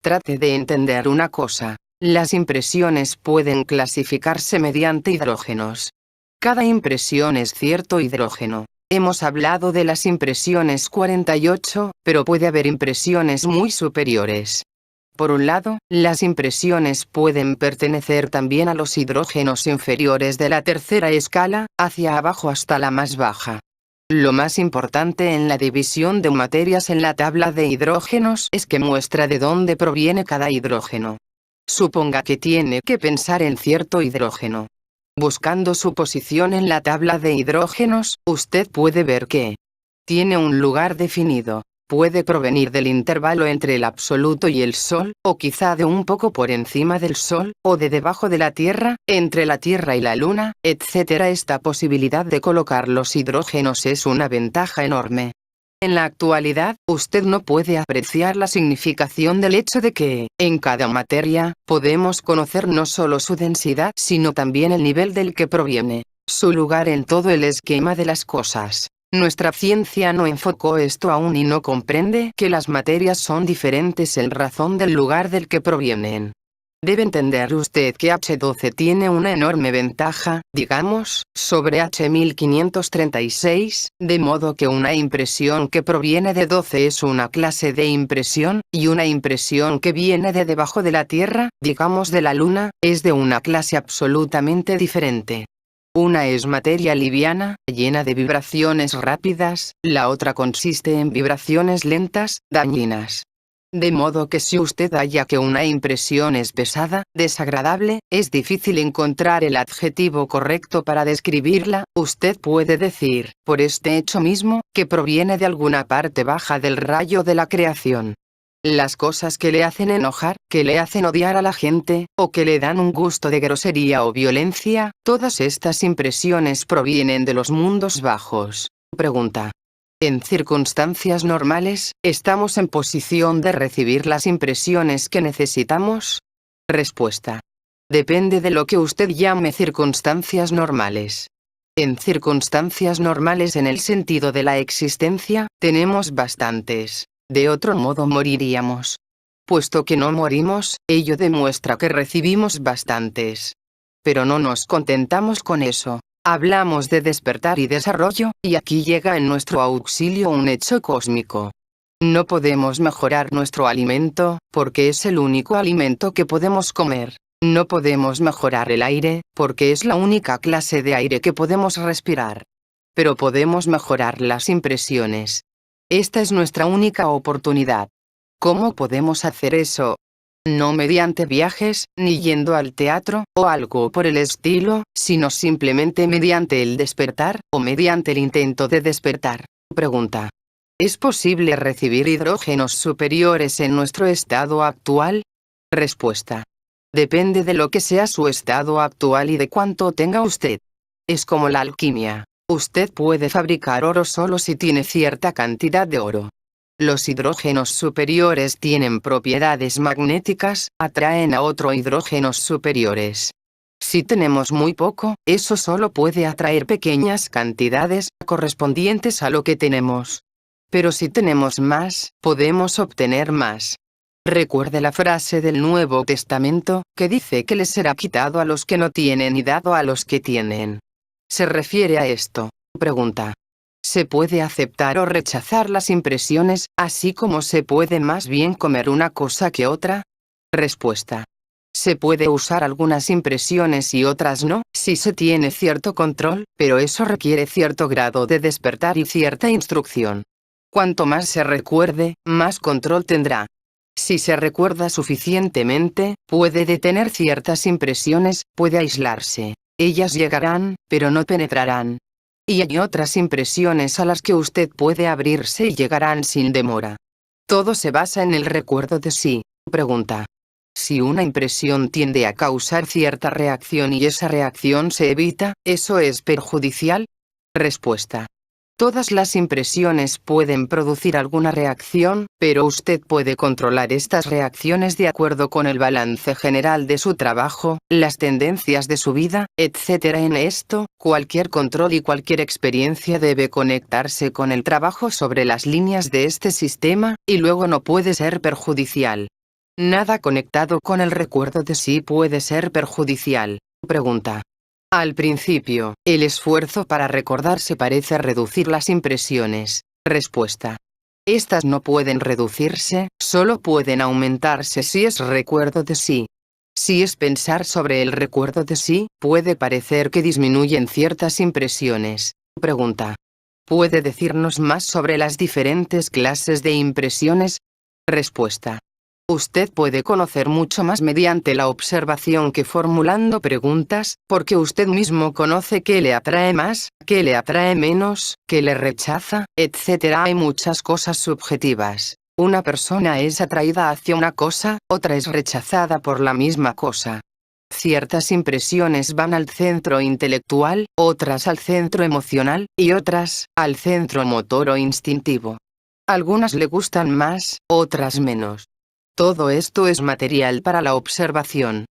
Trate de entender una cosa. Las impresiones pueden clasificarse mediante hidrógenos. Cada impresión es cierto hidrógeno. Hemos hablado de las impresiones 48, pero puede haber impresiones muy superiores. Por un lado, las impresiones pueden pertenecer también a los hidrógenos inferiores de la tercera escala, hacia abajo hasta la más baja. Lo más importante en la división de materias en la tabla de hidrógenos es que muestra de dónde proviene cada hidrógeno. Suponga que tiene que pensar en cierto hidrógeno. Buscando su posición en la tabla de hidrógenos, usted puede ver que tiene un lugar definido. Puede provenir del intervalo entre el absoluto y el Sol, o quizá de un poco por encima del Sol, o de debajo de la Tierra, entre la Tierra y la Luna, etc. Esta posibilidad de colocar los hidrógenos es una ventaja enorme. En la actualidad, usted no puede apreciar la significación del hecho de que, en cada materia, podemos conocer no solo su densidad, sino también el nivel del que proviene, su lugar en todo el esquema de las cosas. Nuestra ciencia no enfocó esto aún y no comprende que las materias son diferentes en razón del lugar del que provienen. Debe entender usted que H12 tiene una enorme ventaja, digamos, sobre H1536, de modo que una impresión que proviene de 12 es una clase de impresión, y una impresión que viene de debajo de la Tierra, digamos de la Luna, es de una clase absolutamente diferente. Una es materia liviana, llena de vibraciones rápidas, la otra consiste en vibraciones lentas, dañinas. De modo que si usted halla que una impresión es pesada, desagradable, es difícil encontrar el adjetivo correcto para describirla, usted puede decir, por este hecho mismo, que proviene de alguna parte baja del rayo de la creación. Las cosas que le hacen enojar, que le hacen odiar a la gente, o que le dan un gusto de grosería o violencia, todas estas impresiones provienen de los mundos bajos. Pregunta. En circunstancias normales, ¿estamos en posición de recibir las impresiones que necesitamos? Respuesta. Depende de lo que usted llame circunstancias normales. En circunstancias normales en el sentido de la existencia, tenemos bastantes. De otro modo moriríamos. Puesto que no morimos, ello demuestra que recibimos bastantes. Pero no nos contentamos con eso. Hablamos de despertar y desarrollo, y aquí llega en nuestro auxilio un hecho cósmico. No podemos mejorar nuestro alimento, porque es el único alimento que podemos comer. No podemos mejorar el aire, porque es la única clase de aire que podemos respirar. Pero podemos mejorar las impresiones. Esta es nuestra única oportunidad. ¿Cómo podemos hacer eso? No mediante viajes, ni yendo al teatro, o algo por el estilo, sino simplemente mediante el despertar, o mediante el intento de despertar. Pregunta. ¿Es posible recibir hidrógenos superiores en nuestro estado actual? Respuesta. Depende de lo que sea su estado actual y de cuánto tenga usted. Es como la alquimia. Usted puede fabricar oro solo si tiene cierta cantidad de oro. Los hidrógenos superiores tienen propiedades magnéticas, atraen a otros hidrógenos superiores. Si tenemos muy poco, eso solo puede atraer pequeñas cantidades, correspondientes a lo que tenemos. Pero si tenemos más, podemos obtener más. Recuerde la frase del Nuevo Testamento, que dice que les será quitado a los que no tienen y dado a los que tienen. ¿Se refiere a esto? Pregunta. Se puede aceptar o rechazar las impresiones, así como se puede más bien comer una cosa que otra. Respuesta. Se puede usar algunas impresiones y otras no, si se tiene cierto control, pero eso requiere cierto grado de despertar y cierta instrucción. Cuanto más se recuerde, más control tendrá. Si se recuerda suficientemente, puede detener ciertas impresiones, puede aislarse. Ellas llegarán, pero no penetrarán. Y hay otras impresiones a las que usted puede abrirse y llegarán sin demora. Todo se basa en el recuerdo de sí. Pregunta. Si una impresión tiende a causar cierta reacción y esa reacción se evita, ¿eso es perjudicial? Respuesta. Todas las impresiones pueden producir alguna reacción, pero usted puede controlar estas reacciones de acuerdo con el balance general de su trabajo, las tendencias de su vida, etc. En esto, cualquier control y cualquier experiencia debe conectarse con el trabajo sobre las líneas de este sistema, y luego no puede ser perjudicial. Nada conectado con el recuerdo de sí puede ser perjudicial. Pregunta. Al principio, el esfuerzo para recordarse parece reducir las impresiones. Respuesta. Estas no pueden reducirse, solo pueden aumentarse si es recuerdo de sí. Si es pensar sobre el recuerdo de sí, puede parecer que disminuyen ciertas impresiones. Pregunta. ¿Puede decirnos más sobre las diferentes clases de impresiones? Respuesta. Usted puede conocer mucho más mediante la observación que formulando preguntas, porque usted mismo conoce qué le atrae más, qué le atrae menos, qué le rechaza, etc. Hay muchas cosas subjetivas. Una persona es atraída hacia una cosa, otra es rechazada por la misma cosa. Ciertas impresiones van al centro intelectual, otras al centro emocional, y otras, al centro motor o instintivo. Algunas le gustan más, otras menos. Todo esto es material para la observación.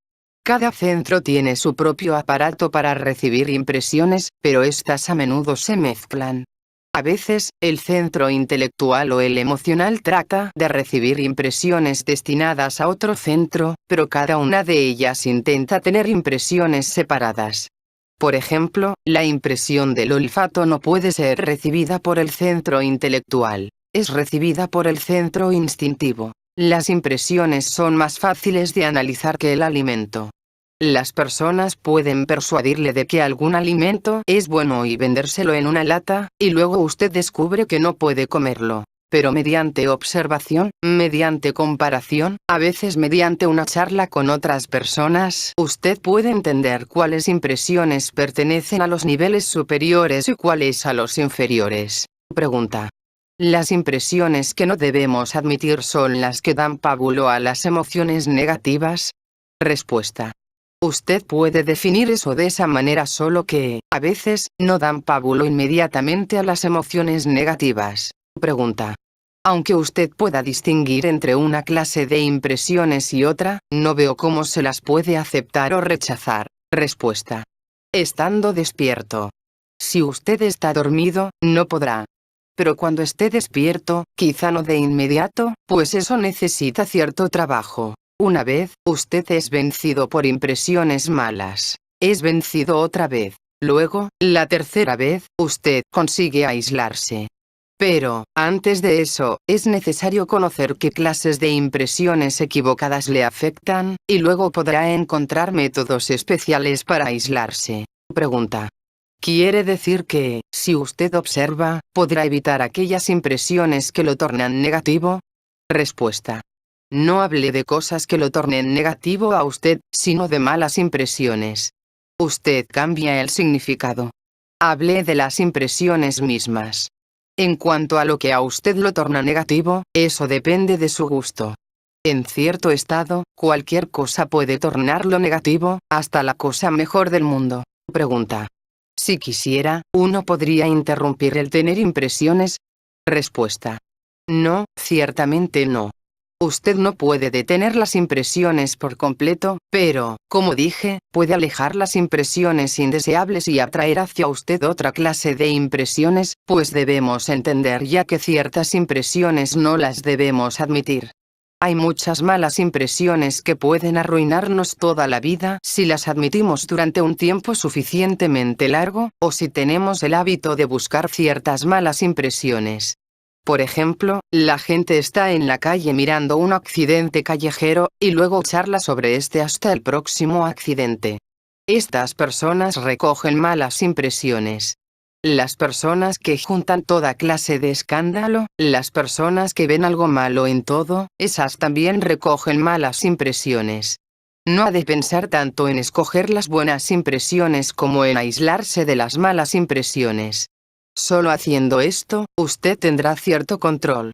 Cada centro tiene su propio aparato para recibir impresiones, pero estas a menudo se mezclan. A veces, el centro intelectual o el emocional trata de recibir impresiones destinadas a otro centro, pero cada una de ellas intenta tener impresiones separadas. Por ejemplo, la impresión del olfato no puede ser recibida por el centro intelectual, es recibida por el centro instintivo. Las impresiones son más fáciles de analizar que el alimento. Las personas pueden persuadirle de que algún alimento es bueno y vendérselo en una lata, y luego usted descubre que no puede comerlo. Pero mediante observación, mediante comparación, a veces mediante una charla con otras personas, usted puede entender cuáles impresiones pertenecen a los niveles superiores y cuáles a los inferiores. Pregunta. Las impresiones que no debemos admitir son las que dan pábulo a las emociones negativas. Respuesta. Usted puede definir eso de esa manera, solo que, a veces, no dan pábulo inmediatamente a las emociones negativas. Pregunta. Aunque usted pueda distinguir entre una clase de impresiones y otra, no veo cómo se las puede aceptar o rechazar. Respuesta. Estando despierto. Si usted está dormido, no podrá. Pero cuando esté despierto, quizá no de inmediato, pues eso necesita cierto trabajo. Una vez, usted es vencido por impresiones malas. Es vencido otra vez. Luego, la tercera vez, usted consigue aislarse. Pero, antes de eso, es necesario conocer qué clases de impresiones equivocadas le afectan, y luego podrá encontrar métodos especiales para aislarse. Pregunta. Quiere decir que, si usted observa, podrá evitar aquellas impresiones que lo tornan negativo. Respuesta. No hable de cosas que lo tornen negativo a usted, sino de malas impresiones. Usted cambia el significado. Hable de las impresiones mismas. En cuanto a lo que a usted lo torna negativo, eso depende de su gusto. En cierto estado, cualquier cosa puede tornarlo negativo, hasta la cosa mejor del mundo. Pregunta. Si quisiera, ¿uno podría interrumpir el tener impresiones? Respuesta. No, ciertamente no. Usted no puede detener las impresiones por completo, pero, como dije, puede alejar las impresiones indeseables y atraer hacia usted otra clase de impresiones, pues debemos entender ya que ciertas impresiones no las debemos admitir. Hay muchas malas impresiones que pueden arruinarnos toda la vida si las admitimos durante un tiempo suficientemente largo, o si tenemos el hábito de buscar ciertas malas impresiones. Por ejemplo, la gente está en la calle mirando un accidente callejero, y luego charla sobre este hasta el próximo accidente. Estas personas recogen malas impresiones. Las personas que juntan toda clase de escándalo, las personas que ven algo malo en todo, esas también recogen malas impresiones. No ha de pensar tanto en escoger las buenas impresiones como en aislarse de las malas impresiones. Solo haciendo esto, usted tendrá cierto control.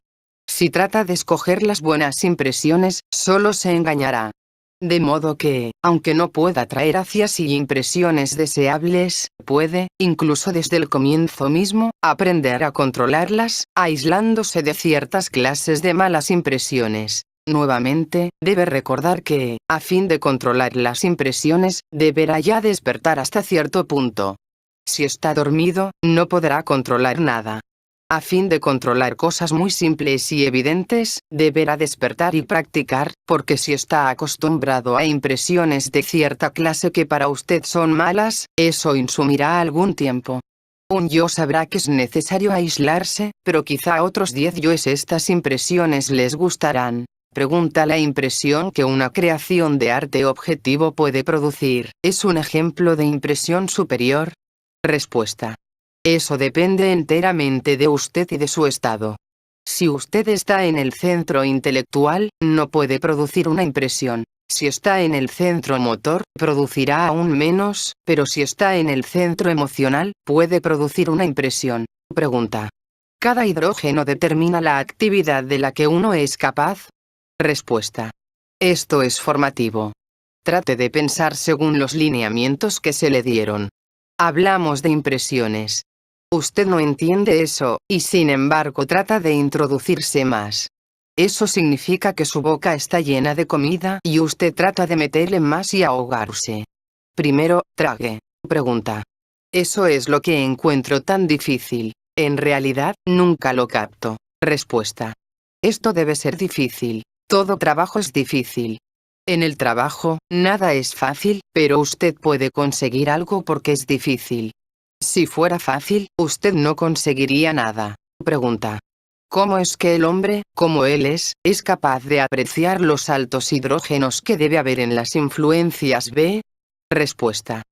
Si trata de escoger las buenas impresiones, solo se engañará. De modo que, aunque no pueda traer hacia sí impresiones deseables, puede, incluso desde el comienzo mismo, aprender a controlarlas, aislándose de ciertas clases de malas impresiones. Nuevamente, debe recordar que, a fin de controlar las impresiones, deberá ya despertar hasta cierto punto. Si está dormido, no podrá controlar nada. A fin de controlar cosas muy simples y evidentes, deberá despertar y practicar, porque si está acostumbrado a impresiones de cierta clase que para usted son malas, eso insumirá algún tiempo. Un yo sabrá que es necesario aislarse, pero quizá a otros 10 yoes estas impresiones les gustarán. Pregunta. La impresión que una creación de arte objetivo puede producir, ¿es un ejemplo de impresión superior? Respuesta. Eso depende enteramente de usted y de su estado. Si usted está en el centro intelectual, no puede producir una impresión. Si está en el centro motor, producirá aún menos, pero si está en el centro emocional, puede producir una impresión. Pregunta. ¿Cada hidrógeno determina la actividad de la que uno es capaz? Respuesta. Esto es formativo. Trate de pensar según los lineamientos que se le dieron. Hablamos de impresiones. Usted no entiende eso, y sin embargo trata de introducirse más. Eso significa que su boca está llena de comida y usted trata de meterle más y ahogarse. Primero, trague. Pregunta. Eso es lo que encuentro tan difícil. En realidad, nunca lo capto. Respuesta. Esto debe ser difícil. Todo trabajo es difícil. En el trabajo, nada es fácil, pero usted puede conseguir algo porque es difícil. Si fuera fácil, usted no conseguiría nada. Pregunta. ¿Cómo es que el hombre, como él es capaz de apreciar los altos hidrógenos que debe haber en las influencias B? Respuesta.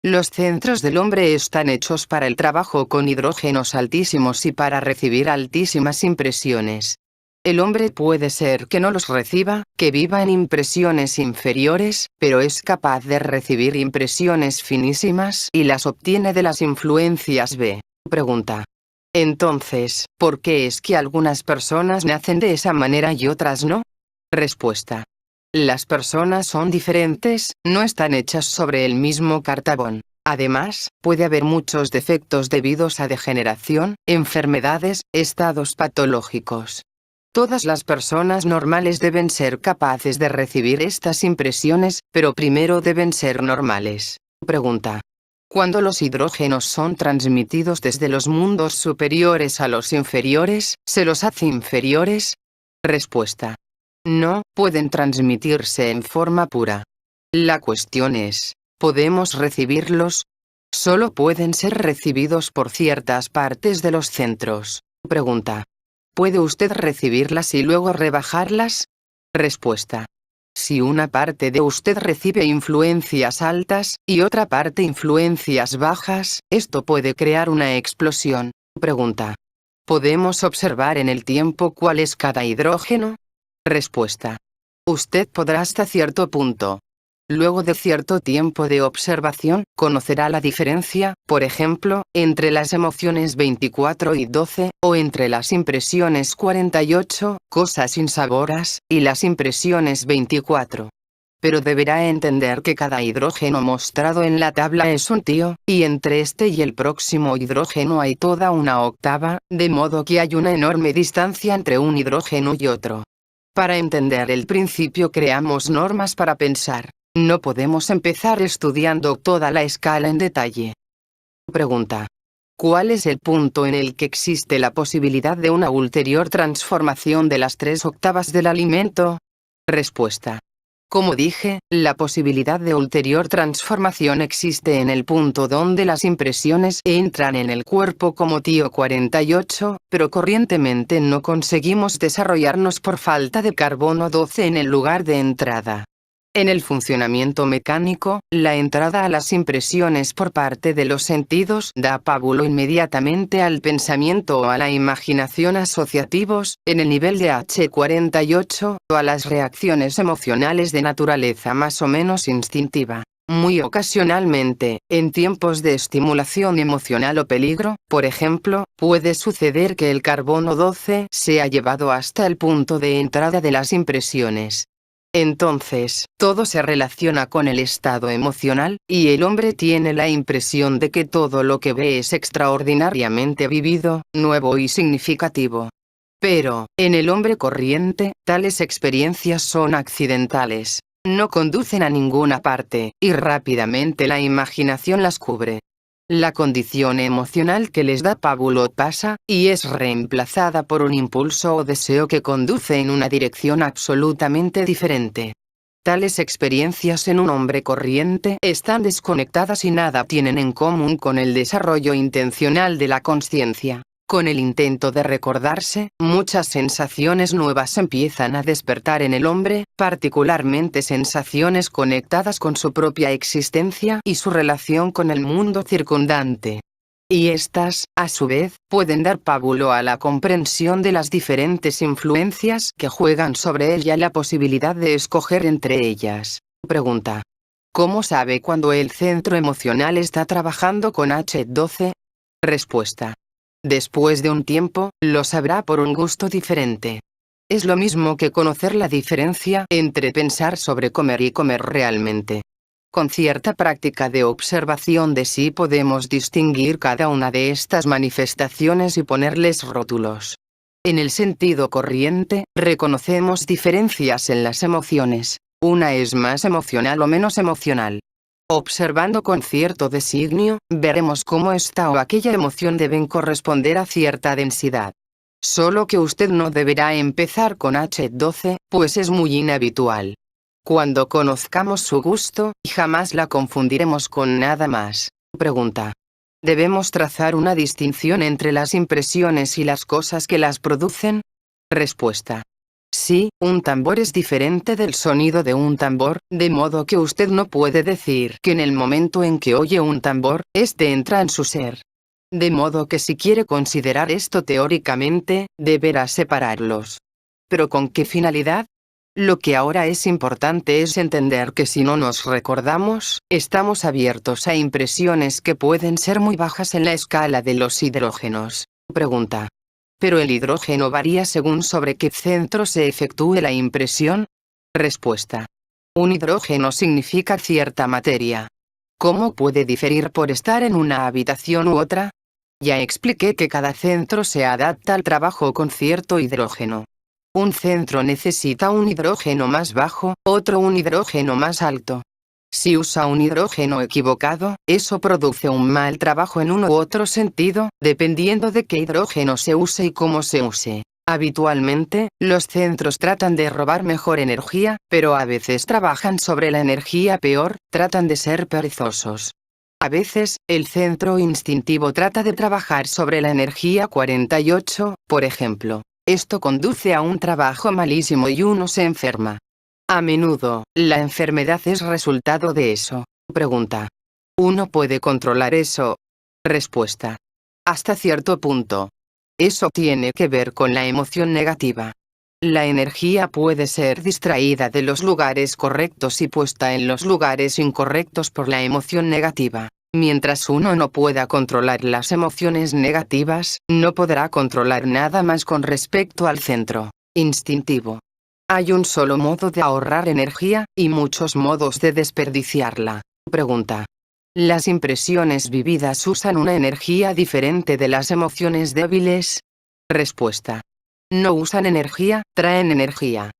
Los centros del hombre están hechos para el trabajo con hidrógenos altísimos y para recibir altísimas impresiones. El hombre puede ser que no los reciba, que viva en impresiones inferiores, pero es capaz de recibir impresiones finísimas y las obtiene de las influencias B. Pregunta. Entonces, ¿por qué es que algunas personas nacen de esa manera y otras no? Respuesta. Las personas son diferentes, no están hechas sobre el mismo cartabón. Además, puede haber muchos defectos debidos a degeneración, enfermedades, estados patológicos. Todas las personas normales deben ser capaces de recibir estas impresiones, pero primero deben ser normales. Pregunta. Cuando los hidrógenos son transmitidos desde los mundos superiores a los inferiores, ¿se los hace inferiores? Respuesta. No, pueden transmitirse en forma pura. La cuestión es, ¿podemos recibirlos? Solo pueden ser recibidos por ciertas partes de los centros. Pregunta. ¿Puede usted recibirlas y luego rebajarlas? Respuesta. Si una parte de usted recibe influencias altas, y otra parte influencias bajas, esto puede crear una explosión. Pregunta. ¿Podemos observar en el tiempo cuál es cada hidrógeno? Respuesta. Usted podrá hasta cierto punto. Luego de cierto tiempo de observación, conocerá la diferencia, por ejemplo, entre las emociones 24 y 12, o entre las impresiones 48, cosas insaboras, y las impresiones 24. Pero deberá entender que cada hidrógeno mostrado en la tabla es un tío, y entre este y el próximo hidrógeno hay toda una octava, de modo que hay una enorme distancia entre un hidrógeno y otro. Para entender el principio creamos normas para pensar. No podemos empezar estudiando toda la escala en detalle. Pregunta. ¿Cuál es el punto en el que existe la posibilidad de una ulterior transformación de las 3 octavas del alimento? Respuesta. Como dije, la posibilidad de ulterior transformación existe en el punto donde las impresiones entran en el cuerpo como tío 48, pero corrientemente no conseguimos desarrollarnos por falta de carbono 12 en el lugar de entrada. En el funcionamiento mecánico, la entrada a las impresiones por parte de los sentidos da pábulo inmediatamente al pensamiento o a la imaginación asociativos, en el nivel de H48, o a las reacciones emocionales de naturaleza más o menos instintiva. Muy ocasionalmente, en tiempos de estimulación emocional o peligro, por ejemplo, puede suceder que el carbono 12 sea llevado hasta el punto de entrada de las impresiones. Entonces, todo se relaciona con el estado emocional, y el hombre tiene la impresión de que todo lo que ve es extraordinariamente vivido, nuevo y significativo. Pero, en el hombre corriente, tales experiencias son accidentales. No conducen a ninguna parte, y rápidamente la imaginación las cubre. La condición emocional que les da pábulo pasa, y es reemplazada por un impulso o deseo que conduce en una dirección absolutamente diferente. Tales experiencias en un hombre corriente están desconectadas y nada tienen en común con el desarrollo intencional de la consciencia. Con el intento de recordarse, muchas sensaciones nuevas empiezan a despertar en el hombre, particularmente sensaciones conectadas con su propia existencia y su relación con el mundo circundante. Y estas, a su vez, pueden dar pábulo a la comprensión de las diferentes influencias que juegan sobre él y a la posibilidad de escoger entre ellas. Pregunta. ¿Cómo sabe cuando el centro emocional está trabajando con H12? Respuesta. Después de un tiempo, lo sabrá por un gusto diferente. Es lo mismo que conocer la diferencia entre pensar sobre comer y comer realmente. Con cierta práctica de observación de sí podemos distinguir cada una de estas manifestaciones y ponerles rótulos. En el sentido corriente, reconocemos diferencias en las emociones. Una es más emocional o menos emocional. Observando con cierto designio, veremos cómo esta o aquella emoción deben corresponder a cierta densidad. Solo que usted no deberá empezar con H12, pues es muy inhabitual. Cuando conozcamos su gusto, jamás la confundiremos con nada más. Pregunta. ¿Debemos trazar una distinción entre las impresiones y las cosas que las producen? Respuesta. Sí, un tambor es diferente del sonido de un tambor, de modo que usted no puede decir que en el momento en que oye un tambor, este entra en su ser. De modo que si quiere considerar esto teóricamente, deberá separarlos. ¿Pero con qué finalidad? Lo que ahora es importante es entender que si no nos recordamos, estamos abiertos a impresiones que pueden ser muy bajas en la escala de los hidrógenos. Pregunta. ¿Pero el hidrógeno varía según sobre qué centro se efectúe la impresión? Respuesta. Un hidrógeno significa cierta materia. ¿Cómo puede diferir por estar en una habitación u otra? Ya expliqué que cada centro se adapta al trabajo con cierto hidrógeno. Un centro necesita un hidrógeno más bajo, otro un hidrógeno más alto. Si usa un hidrógeno equivocado, eso produce un mal trabajo en uno u otro sentido, dependiendo de qué hidrógeno se use y cómo se use. Habitualmente, los centros tratan de robar mejor energía, pero a veces trabajan sobre la energía peor, tratan de ser perezosos. A veces, el centro instintivo trata de trabajar sobre la energía 48, por ejemplo. Esto conduce a un trabajo malísimo y uno se enferma. A menudo, la enfermedad es resultado de eso. Pregunta. ¿Uno puede controlar eso? Respuesta. Hasta cierto punto. Eso tiene que ver con la emoción negativa. La energía puede ser distraída de los lugares correctos y puesta en los lugares incorrectos por la emoción negativa. Mientras uno no pueda controlar las emociones negativas, no podrá controlar nada más con respecto al centro instintivo. Hay un solo modo de ahorrar energía, y muchos modos de desperdiciarla. Pregunta. ¿Las impresiones vividas usan una energía diferente de las emociones débiles? Respuesta. No usan energía, traen energía.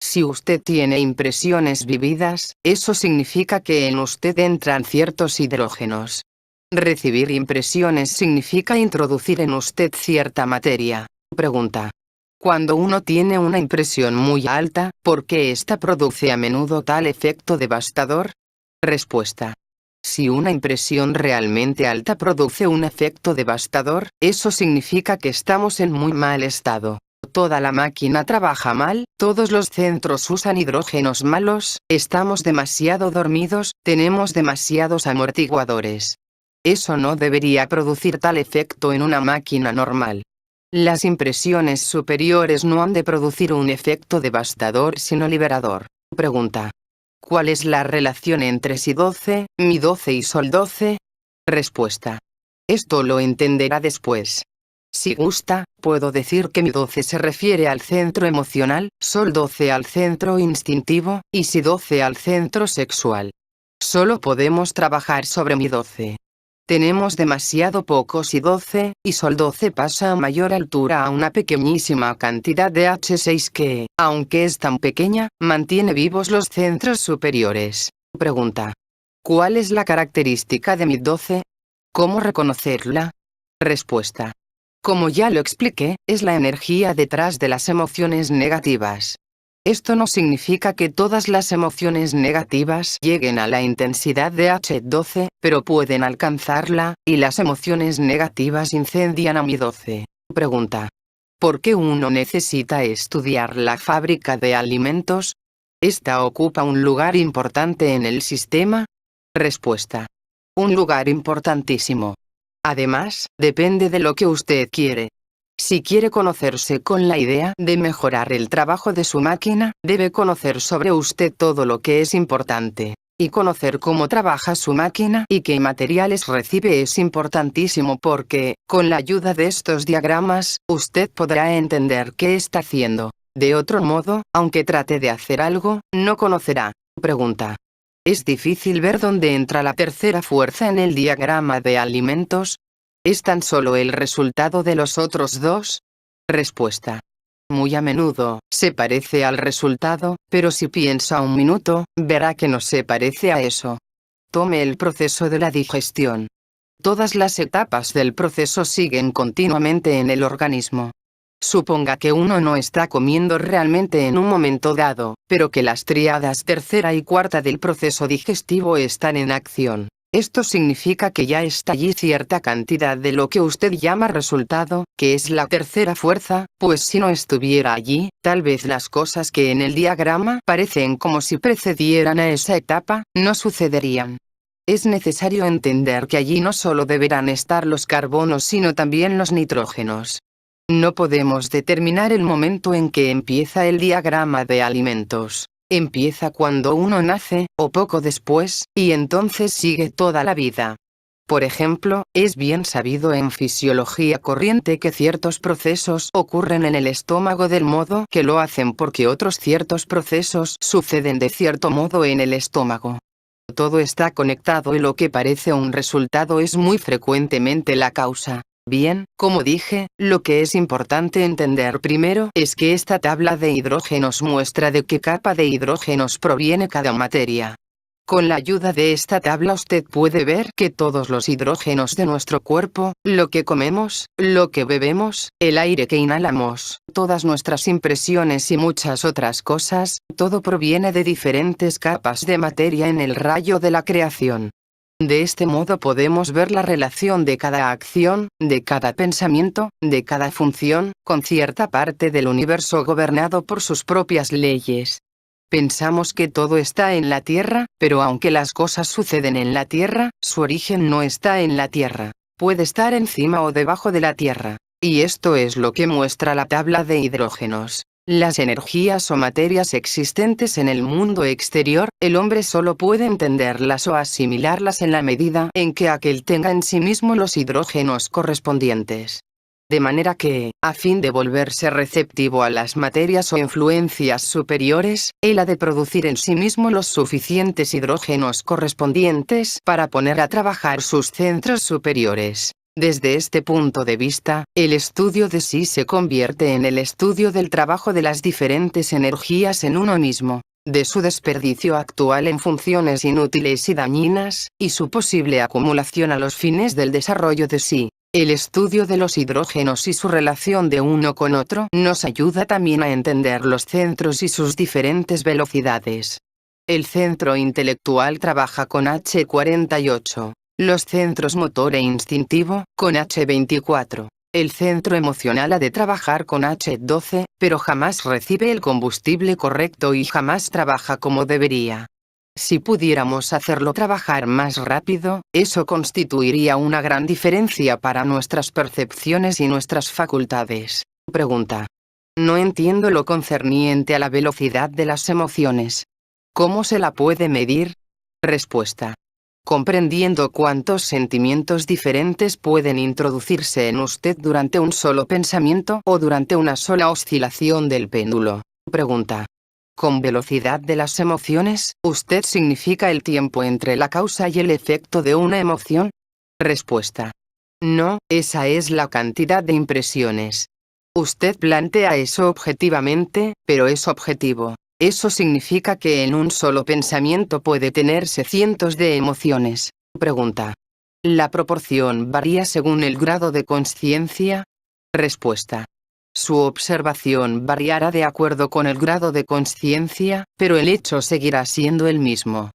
Si usted tiene impresiones vividas, eso significa que en usted entran ciertos hidrógenos. Recibir impresiones significa introducir en usted cierta materia. Pregunta. Cuando uno tiene una impresión muy alta, ¿por qué ésta produce a menudo tal efecto devastador? Respuesta. Si una impresión realmente alta produce un efecto devastador, eso significa que estamos en muy mal estado. Toda la máquina trabaja mal, todos los centros usan hidrógenos malos, estamos demasiado dormidos, tenemos demasiados amortiguadores. Eso no debería producir tal efecto en una máquina normal. Las impresiones superiores no han de producir un efecto devastador sino liberador. Pregunta. ¿Cuál es la relación entre Si 12, Mi 12 y Sol 12? Respuesta. Esto lo entenderá después. Si gusta, puedo decir que Mi 12 se refiere al centro emocional, Sol 12 al centro instintivo, y Si 12 al centro sexual. Solo podemos trabajar sobre Mi 12. Tenemos demasiado poco Si 12, y Sol 12 pasa a mayor altura a una pequeñísima cantidad de H6 que, aunque es tan pequeña, mantiene vivos los centros superiores. Pregunta. ¿Cuál es la característica de Mi 12? ¿Cómo reconocerla? Respuesta. Como ya lo expliqué, es la energía detrás de las emociones negativas. Esto no significa que todas las emociones negativas lleguen a la intensidad de H12, pero pueden alcanzarla, y las emociones negativas incendian a Mi 12. Pregunta. ¿Por qué uno necesita estudiar la fábrica de alimentos? ¿Esta ocupa un lugar importante en el sistema? Respuesta. Un lugar importantísimo. Además, depende de lo que usted quiere. Si quiere conocerse con la idea de mejorar el trabajo de su máquina, debe conocer sobre usted todo lo que es importante. Y conocer cómo trabaja su máquina y qué materiales recibe es importantísimo porque, con la ayuda de estos diagramas, usted podrá entender qué está haciendo. De otro modo, aunque trate de hacer algo, no conocerá. Pregunta. ¿Es difícil ver dónde entra la tercera fuerza en el diagrama de alimentos? ¿Es tan solo el resultado de los otros dos? Respuesta. Muy a menudo, se parece al resultado, pero si piensa un minuto, verá que no se parece a eso. Tome el proceso de la digestión. Todas las etapas del proceso siguen continuamente en el organismo. Suponga que uno no está comiendo realmente en un momento dado, pero que las tríadas tercera y cuarta del proceso digestivo están en acción. Esto significa que ya está allí cierta cantidad de lo que usted llama resultado, que es la tercera fuerza, pues si no estuviera allí, tal vez las cosas que en el diagrama parecen como si precedieran a esa etapa, no sucederían. Es necesario entender que allí no solo deberán estar los carbonos sino también los nitrógenos. No podemos determinar el momento en que empieza el diagrama de alimentos. Empieza cuando uno nace, o poco después, y entonces sigue toda la vida. Por ejemplo, es bien sabido en fisiología corriente que ciertos procesos ocurren en el estómago del modo que lo hacen porque otros ciertos procesos suceden de cierto modo en el estómago. Todo está conectado y lo que parece un resultado es muy frecuentemente la causa. Bien, como dije, lo que es importante entender primero es que esta tabla de hidrógenos muestra de qué capa de hidrógenos proviene cada materia. Con la ayuda de esta tabla usted puede ver que todos los hidrógenos de nuestro cuerpo, lo que comemos, lo que bebemos, el aire que inhalamos, todas nuestras impresiones y muchas otras cosas, todo proviene de diferentes capas de materia en el rayo de la creación. De este modo podemos ver la relación de cada acción, de cada pensamiento, de cada función, con cierta parte del universo gobernado por sus propias leyes. Pensamos que todo está en la Tierra, pero aunque las cosas suceden en la Tierra, su origen no está en la Tierra. Puede estar encima o debajo de la Tierra. Y esto es lo que muestra la tabla de hidrógenos. Las energías o materias existentes en el mundo exterior, el hombre solo puede entenderlas o asimilarlas en la medida en que aquel tenga en sí mismo los hidrógenos correspondientes. De manera que, a fin de volverse receptivo a las materias o influencias superiores, él ha de producir en sí mismo los suficientes hidrógenos correspondientes para poner a trabajar sus centros superiores. Desde este punto de vista, el estudio de sí se convierte en el estudio del trabajo de las diferentes energías en uno mismo, de su desperdicio actual en funciones inútiles y dañinas, y su posible acumulación a los fines del desarrollo de sí. El estudio de los hidrógenos y su relación de uno con otro nos ayuda también a entender los centros y sus diferentes velocidades. El centro intelectual trabaja con H48. Los centros motor e instintivo, con H24. El centro emocional ha de trabajar con H12, pero jamás recibe el combustible correcto y jamás trabaja como debería. Si pudiéramos hacerlo trabajar más rápido, eso constituiría una gran diferencia para nuestras percepciones y nuestras facultades. Pregunta. No entiendo lo concerniente a la velocidad de las emociones. ¿Cómo se la puede medir? Respuesta. Comprendiendo cuántos sentimientos diferentes pueden introducirse en usted durante un solo pensamiento o durante una sola oscilación del péndulo. Pregunta. Con velocidad de las emociones, ¿usted significa el tiempo entre la causa y el efecto de una emoción? Respuesta. No, esa es la cantidad de impresiones. Usted plantea eso objetivamente, pero es objetivo. Eso significa que en un solo pensamiento puede tenerse cientos de emociones. Pregunta. ¿La proporción varía según el grado de consciencia? Respuesta. Su observación variará de acuerdo con el grado de consciencia, pero el hecho seguirá siendo el mismo.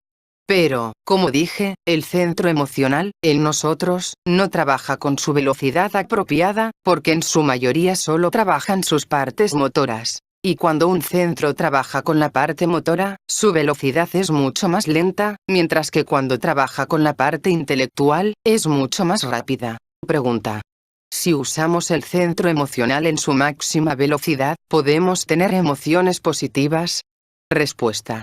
Pero, como dije, el centro emocional, en nosotros, no trabaja con su velocidad apropiada, porque en su mayoría solo trabajan sus partes motoras. Y cuando un centro trabaja con la parte motora, su velocidad es mucho más lenta, mientras que cuando trabaja con la parte intelectual, es mucho más rápida. Pregunta. Si usamos el centro emocional en su máxima velocidad, ¿podemos tener emociones positivas? Respuesta.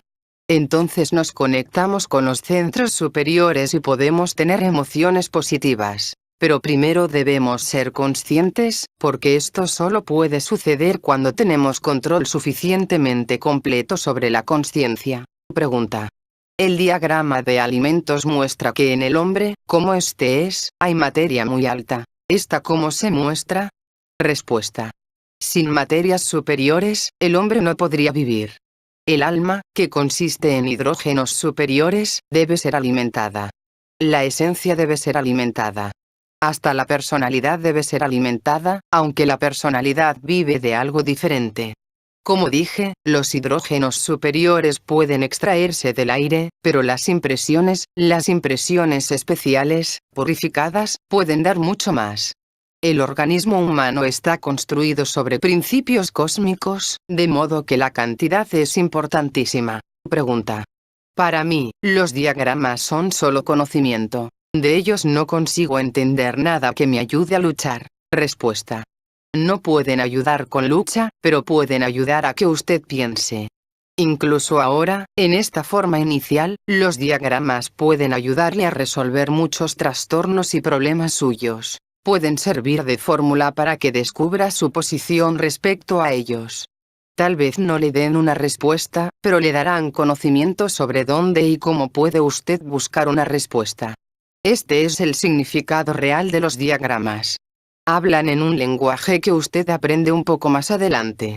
Entonces nos conectamos con los centros superiores y podemos tener emociones positivas. Pero primero debemos ser conscientes, porque esto solo puede suceder cuando tenemos control suficientemente completo sobre la consciencia. Pregunta. El diagrama de alimentos muestra que en el hombre, como este es, hay materia muy alta. ¿Esta cómo se muestra? Respuesta. Sin materias superiores, el hombre no podría vivir. El alma, que consiste en hidrógenos superiores, debe ser alimentada. La esencia debe ser alimentada. Hasta la personalidad debe ser alimentada, aunque la personalidad vive de algo diferente. Como dije, los hidrógenos superiores pueden extraerse del aire, pero las impresiones especiales, purificadas, pueden dar mucho más. El organismo humano está construido sobre principios cósmicos, de modo que la cantidad es importantísima. Pregunta. Para mí, los diagramas son solo conocimiento. De ellos no consigo entender nada que me ayude a luchar. Respuesta. No pueden ayudar con lucha, pero pueden ayudar a que usted piense. Incluso ahora, en esta forma inicial, los diagramas pueden ayudarle a resolver muchos trastornos y problemas suyos. Pueden servir de fórmula para que descubra su posición respecto a ellos. Tal vez no le den una respuesta, pero le darán conocimiento sobre dónde y cómo puede usted buscar una respuesta. Este es el significado real de los diagramas. Hablan en un lenguaje que usted aprende un poco más adelante.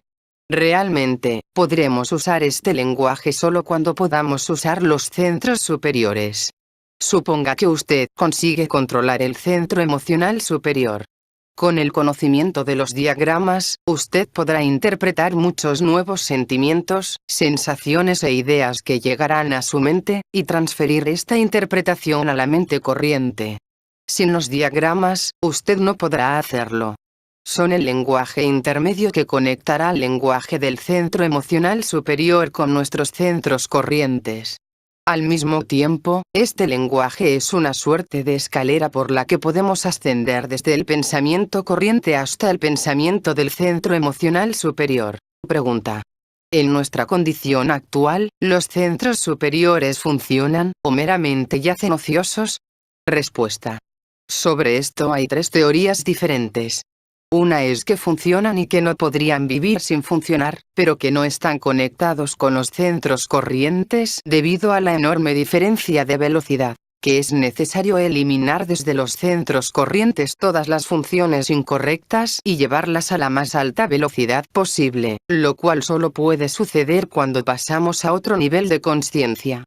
Realmente, podremos usar este lenguaje solo cuando podamos usar los centros superiores. Suponga que usted consigue controlar el centro emocional superior. Con el conocimiento de los diagramas, usted podrá interpretar muchos nuevos sentimientos, sensaciones e ideas que llegarán a su mente, y transferir esta interpretación a la mente corriente. Sin los diagramas, usted no podrá hacerlo. Son el lenguaje intermedio que conectará al lenguaje del centro emocional superior con nuestros centros corrientes. Al mismo tiempo, este lenguaje es una suerte de escalera por la que podemos ascender desde el pensamiento corriente hasta el pensamiento del centro emocional superior. Pregunta. En nuestra condición actual, ¿los centros superiores funcionan, o meramente yacen ociosos? Respuesta. Sobre esto hay tres teorías diferentes. Una es que funcionan y que no podrían vivir sin funcionar, pero que no están conectados con los centros corrientes debido a la enorme diferencia de velocidad, que es necesario eliminar desde los centros corrientes todas las funciones incorrectas y llevarlas a la más alta velocidad posible, lo cual solo puede suceder cuando pasamos a otro nivel de conciencia.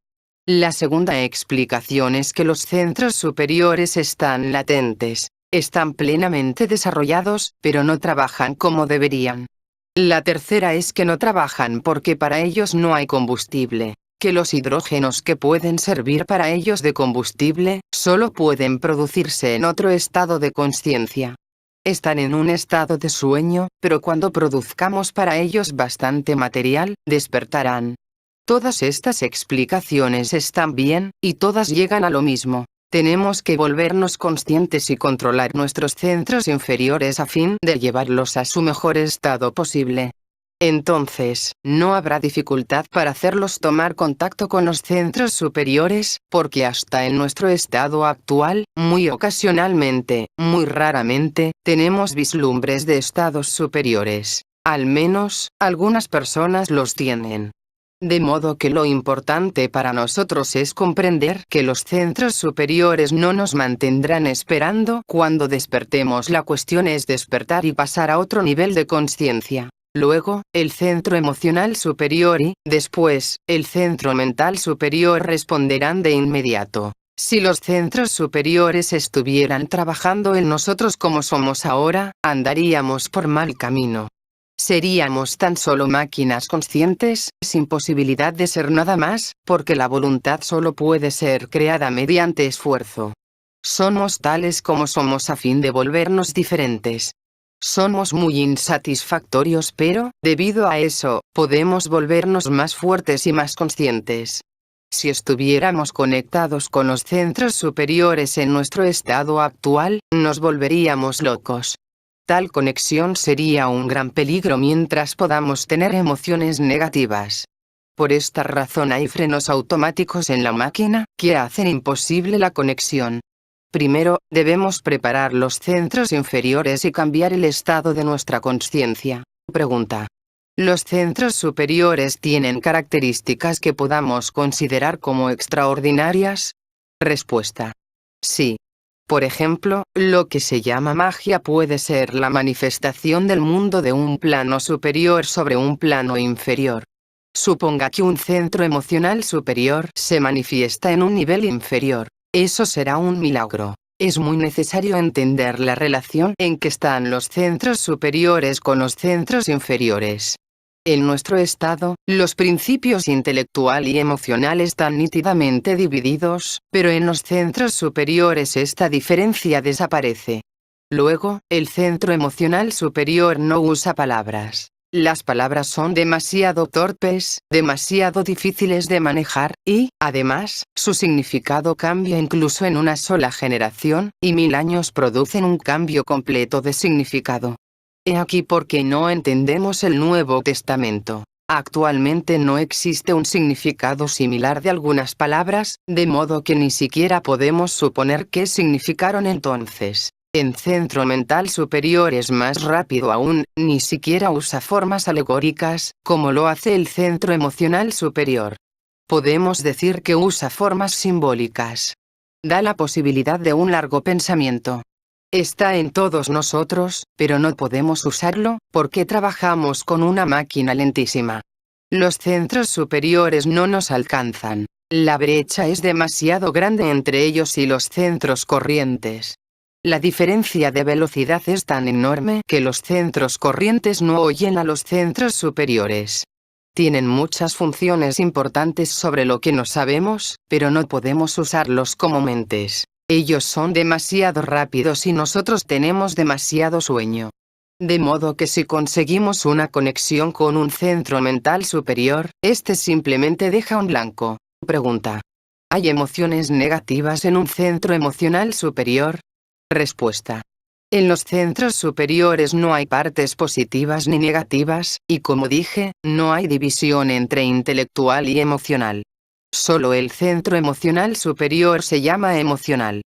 La segunda explicación es que los centros superiores están latentes. Están plenamente desarrollados, pero no trabajan como deberían. La tercera es que no trabajan porque para ellos no hay combustible, que los hidrógenos que pueden servir para ellos de combustible, solo pueden producirse en otro estado de conciencia. Están en un estado de sueño, pero cuando produzcamos para ellos bastante material, despertarán. Todas estas explicaciones están bien, y todas llegan a lo mismo. Tenemos que volvernos conscientes y controlar nuestros centros inferiores a fin de llevarlos a su mejor estado posible. Entonces, no habrá dificultad para hacerlos tomar contacto con los centros superiores, porque hasta en nuestro estado actual, muy ocasionalmente, muy raramente, tenemos vislumbres de estados superiores. Al menos, algunas personas los tienen. De modo que lo importante para nosotros es comprender que los centros superiores no nos mantendrán esperando cuando despertemos. La cuestión es despertar y pasar a otro nivel de conciencia. Luego, el centro emocional superior y, después, el centro mental superior responderán de inmediato. Si los centros superiores estuvieran trabajando en nosotros como somos ahora, andaríamos por mal camino. Seríamos tan solo máquinas conscientes, sin posibilidad de ser nada más, porque la voluntad solo puede ser creada mediante esfuerzo. Somos tales como somos a fin de volvernos diferentes. Somos muy insatisfactorios, pero, debido a eso, podemos volvernos más fuertes y más conscientes. Si estuviéramos conectados con los centros superiores en nuestro estado actual, nos volveríamos locos. Tal conexión sería un gran peligro mientras podamos tener emociones negativas. Por esta razón hay frenos automáticos en la máquina, que hacen imposible la conexión. Primero, debemos preparar los centros inferiores y cambiar el estado de nuestra conciencia. Pregunta. ¿Los centros superiores tienen características que podamos considerar como extraordinarias? Respuesta. Sí. Por ejemplo, lo que se llama magia puede ser la manifestación del mundo de un plano superior sobre un plano inferior. Suponga que un centro emocional superior se manifiesta en un nivel inferior. Eso será un milagro. Es muy necesario entender la relación en que están los centros superiores con los centros inferiores. En nuestro estado, los principios intelectual y emocional están nítidamente divididos, pero en los centros superiores esta diferencia desaparece. Luego, el centro emocional superior no usa palabras. Las palabras son demasiado torpes, demasiado difíciles de manejar, y, además, su significado cambia incluso en una sola generación, y 1000 años producen un cambio completo de significado. He aquí por qué no entendemos el Nuevo Testamento. Actualmente no existe un significado similar de algunas palabras, de modo que ni siquiera podemos suponer qué significaron entonces. En centro mental superior es más rápido aún, ni siquiera usa formas alegóricas, como lo hace el centro emocional superior. Podemos decir que usa formas simbólicas. Da la posibilidad de un largo pensamiento. Está en todos nosotros, pero no podemos usarlo, porque trabajamos con una máquina lentísima. Los centros superiores no nos alcanzan. La brecha es demasiado grande entre ellos y los centros corrientes. La diferencia de velocidad es tan enorme que los centros corrientes no oyen a los centros superiores. Tienen muchas funciones importantes sobre lo que no sabemos, pero no podemos usarlos como mentes. Ellos son demasiado rápidos y nosotros tenemos demasiado sueño. De modo que si conseguimos una conexión con un centro mental superior, este simplemente deja un blanco. Pregunta: ¿hay emociones negativas en un centro emocional superior? Respuesta: en los centros superiores no hay partes positivas ni negativas, y como dije, no hay división entre intelectual y emocional. Solo el centro emocional superior se llama emocional.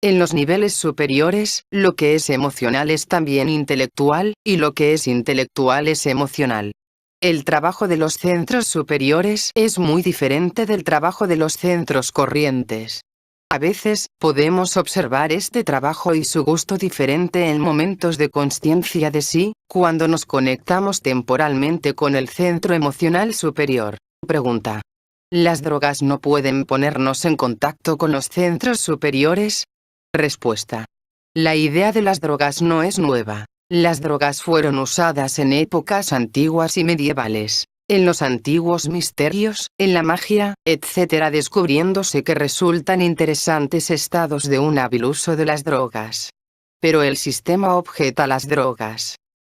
En los niveles superiores, lo que es emocional es también intelectual, y lo que es intelectual es emocional. El trabajo de los centros superiores es muy diferente del trabajo de los centros corrientes. A veces, podemos observar este trabajo y su gusto diferente en momentos de consciencia de sí, cuando nos conectamos temporalmente con el centro emocional superior. Pregunta: ¿las drogas no pueden ponernos en contacto con los centros superiores? Respuesta: la idea de las drogas no es nueva. Las drogas fueron usadas en épocas antiguas y medievales. En los antiguos misterios, en la magia, etc., descubriéndose que resultan interesantes estados de un hábil uso de las drogas. Pero el sistema objeta las drogas.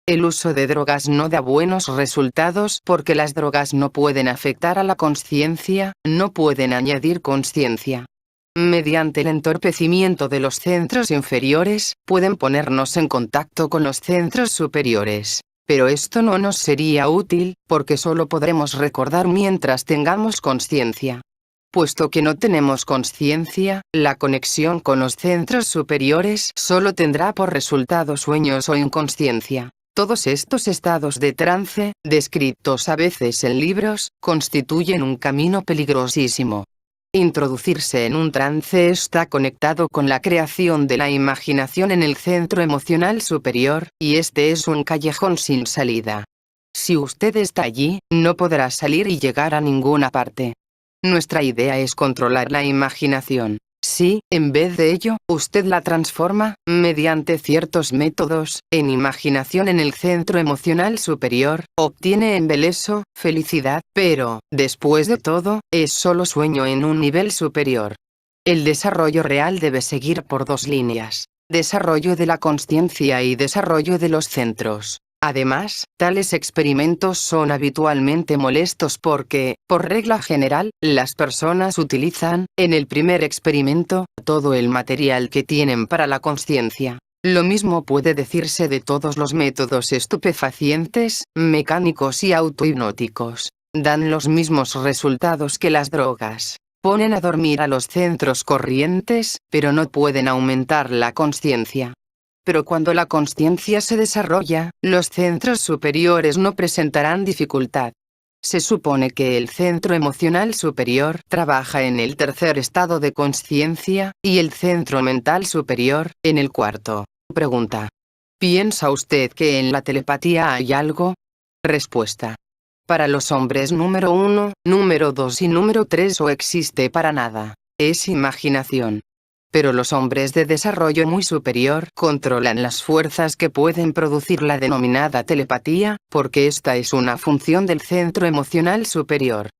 El uso de drogas no da buenos resultados porque las drogas no pueden afectar a la consciencia, no pueden añadir consciencia. Mediante el entorpecimiento de los centros inferiores, pueden ponernos en contacto con los centros superiores. Pero esto no nos sería útil, porque solo podremos recordar mientras tengamos consciencia. Puesto que no tenemos consciencia, la conexión con los centros superiores solo tendrá por resultado sueños o inconsciencia. Todos estos estados de trance, descritos a veces en libros, constituyen un camino peligrosísimo. Introducirse en un trance está conectado con la creación de la imaginación en el centro emocional superior, y este es un callejón sin salida. Si usted está allí, no podrá salir y llegar a ninguna parte. Nuestra idea es controlar la imaginación. Si, en vez de ello, usted la transforma, mediante ciertos métodos, en imaginación en el centro emocional superior, obtiene embeleso, felicidad, pero, después de todo, es solo sueño en un nivel superior. El desarrollo real debe seguir por dos líneas: desarrollo de la consciencia y desarrollo de los centros. Además, tales experimentos son habitualmente molestos porque, por regla general, las personas utilizan, en el primer experimento, todo el material que tienen para la consciencia. Lo mismo puede decirse de todos los métodos estupefacientes, mecánicos y autohipnóticos. Dan los mismos resultados que las drogas. Ponen a dormir a los centros corrientes, pero no pueden aumentar la consciencia. Pero cuando la consciencia se desarrolla, los centros superiores no presentarán dificultad. Se supone que el centro emocional superior trabaja en el tercer estado de consciencia, y el centro mental superior, en el cuarto. Pregunta: ¿piensa usted que en la telepatía hay algo? Respuesta: Para los hombres número 1, número 2 y número 3 o existe para nada. Es imaginación. Pero los hombres de desarrollo muy superior controlan las fuerzas que pueden producir la denominada telepatía, porque esta es una función del centro emocional superior.